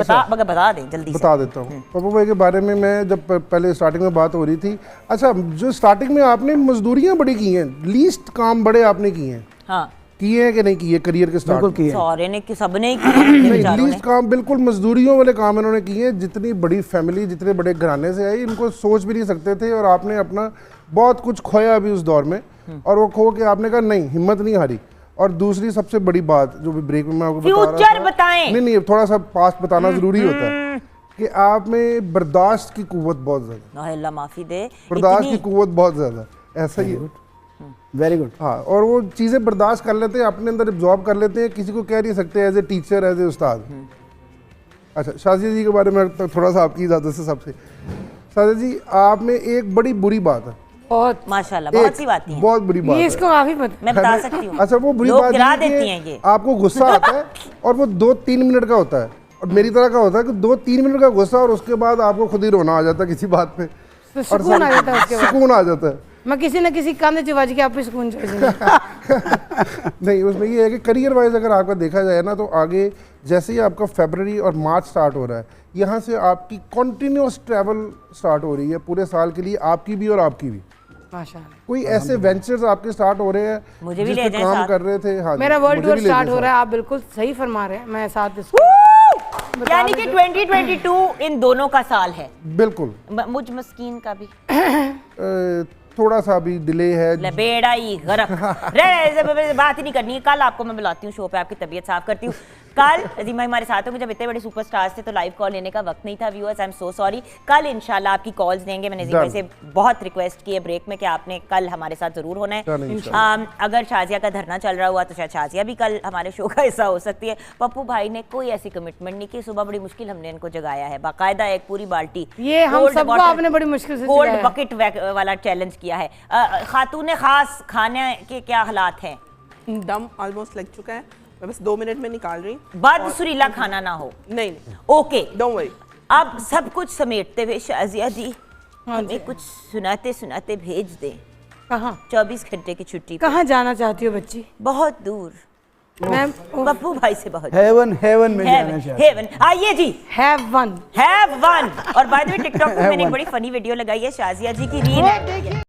दें जल्दी से। बता देता हूँ। पप्पू भाई के बारे में मैं जब पहले स्टार्टिंग में बात हो रही थी, अच्छा जो स्टार्टिंग में आपने मजदूरियाँ बड़ी की हैं, लीस्ट काम बड़े आपने किए हैं, हाँ, किए हैं कि नहीं किए करियर के स्टार्ट बिल्कुल किए। सारे ने सबने ही किए हैं, नहीं, चारों ने। लीस्ट काम बिल्कुल मजदूरियों वाले काम इन्होंने किए हैं। जितनी बड़ी फैमिली, जितने बड़े घराने से आई, इनको सोच भी नहीं सकते थे, और आपने अपना बहुत कुछ खोया अभी उस दौर में, और वो खो के आपने कहा नहीं, हिम्मत नहीं हारी। और दूसरी सबसे बड़ी बात जो भी ब्रेक में मैं आपको बता रहा फ्यूचर था, बताएं। नहीं थोड़ा सा पास्ट बताना जरूरी होता है कि आप में बर्दाश्त की कुव्वत बहुत ज्यादा, अल्लाह माफी दे, बर्दाश्त की इतनी कुव्वत बहुत ज्यादा, ऐसा ही है। Very good. हाँ, और वो चीज़ें बर्दाश्त कर लेते हैं, अपने अंदर एब्जॉर्ब कर लेते हैं, किसी को कह नहीं सकते as a teacher, as a उस्ताद। अच्छा, शाजिया जी के बारे में थोड़ा सा आपकी इजाज़त से सबसे, शाजिया जी आप में एक बड़ी बुरी बात है, बहुत माशाल्लाह, बहुत सी बातें हैं। बहुत बुरी बात ये है। इसको काफी पता। मैं बता सकती हूँ। अच्छा, वो बुरी लोग बात गिरा ये है देती कि हैं ये। आपको गुस्सा आता है और वो 2-3 मिनट का होता है, और मेरी तरह का होता है कि 2-3 मिनट का गुस्सा और उसके बाद आपको खुद ही रोना आ जाता है किसी बात पे, तो सुकून आ जाता है उसके बाद। सुकून आ जाता है। मैं किसी न किसी कंधे चिवाज के आप पे सुकून चाहिए। नहीं, उसमें ये है कि करियर वाइज अगर आपका देखा जाए ना, तो आगे जैसे ही आपका फरवरी और मार्च स्टार्ट हो रहा है, यहाँ से आपकी कंटिन्यूस ट्रैवल स्टार्ट हो रही है पूरे साल के लिए, आपकी भी और आपकी भी। माशाल्लाह। कोई ऐसे वेंचर्स आपके स्टार्ट हो रहे हैं मुझे भी जिस ले पे जाएं काम साथ। कर रहे थे। हाँ जी, मेरा वर्ल्ड मुझे टूर भी ले स्टार्ट जाएं हो रहा है, साथ। आप बिल्कुल सही फरमा रहे हैं, मैं साथ इसको बता यानी कि 2022 इन दोनों का साल है। बिल्कुल। मुझ मस्कीन का भी थोड़ा सा भी डिले है। लबेड़ा ही गरक बात ही नहीं करनी है। कल आपको मैं बुलाती हूँ शो पे, आपकी तबीयत साफ करती हूँ। कल अजीम भाई हमारे साथ होंगे, जब इतने बड़े सुपरस्टार्स थे तो लाइव कॉल लेने का वक्त नहीं था। Viewers, I am so sorry. कल इंशाल्लाह आपकी कॉल्स देंगे। मैंने अजीम भाई से बहुत रिक्वेस्ट की है ब्रेक में कि आपने कल हमारे साथ जरूर होना है। अगर शाजिया का धरना चल रहा हुआ तो शायद शाजिया भी कल हमारे शो का हिस्सा हो सकती है। पप्पू भाई ने कोई ऐसी कमिटमेंट नहीं की। सुबह बड़ी मुश्किल हमने इनको जगाया है, बाकायदा एक पूरी बाल्टी, ये हम सबको आपने बड़ी मुश्किल से गोल्ड जगाया। बकेट वाला चैलेंज किया है। खातून खास खाने के क्या हालात हैं? दम ऑलमोस्ट लग चुका है, मैं बस 2 मिनट में निकाल रही हूँ। बद सुरीला खाना ना हो। नहीं, ओके, डोंट वरी। अब सब कुछ समेटते हुए शाजिया जी हमें कुछ सुनाते सुनाते भेज दें। कहाँ 24 घंटे की छुट्टी पे। कहाँ जाना चाहती हो बच्ची? बहुत दूर, मैम पप्पू भाई से बहुत हेवन में जाना चाहते हैं। हेवन। आइए जी, हैव वन। Have one. और बाय द वे टिकटॉक पे मैंने एक बड़ी फनी वीडियो लगाई है, शाजिया जी की रील है।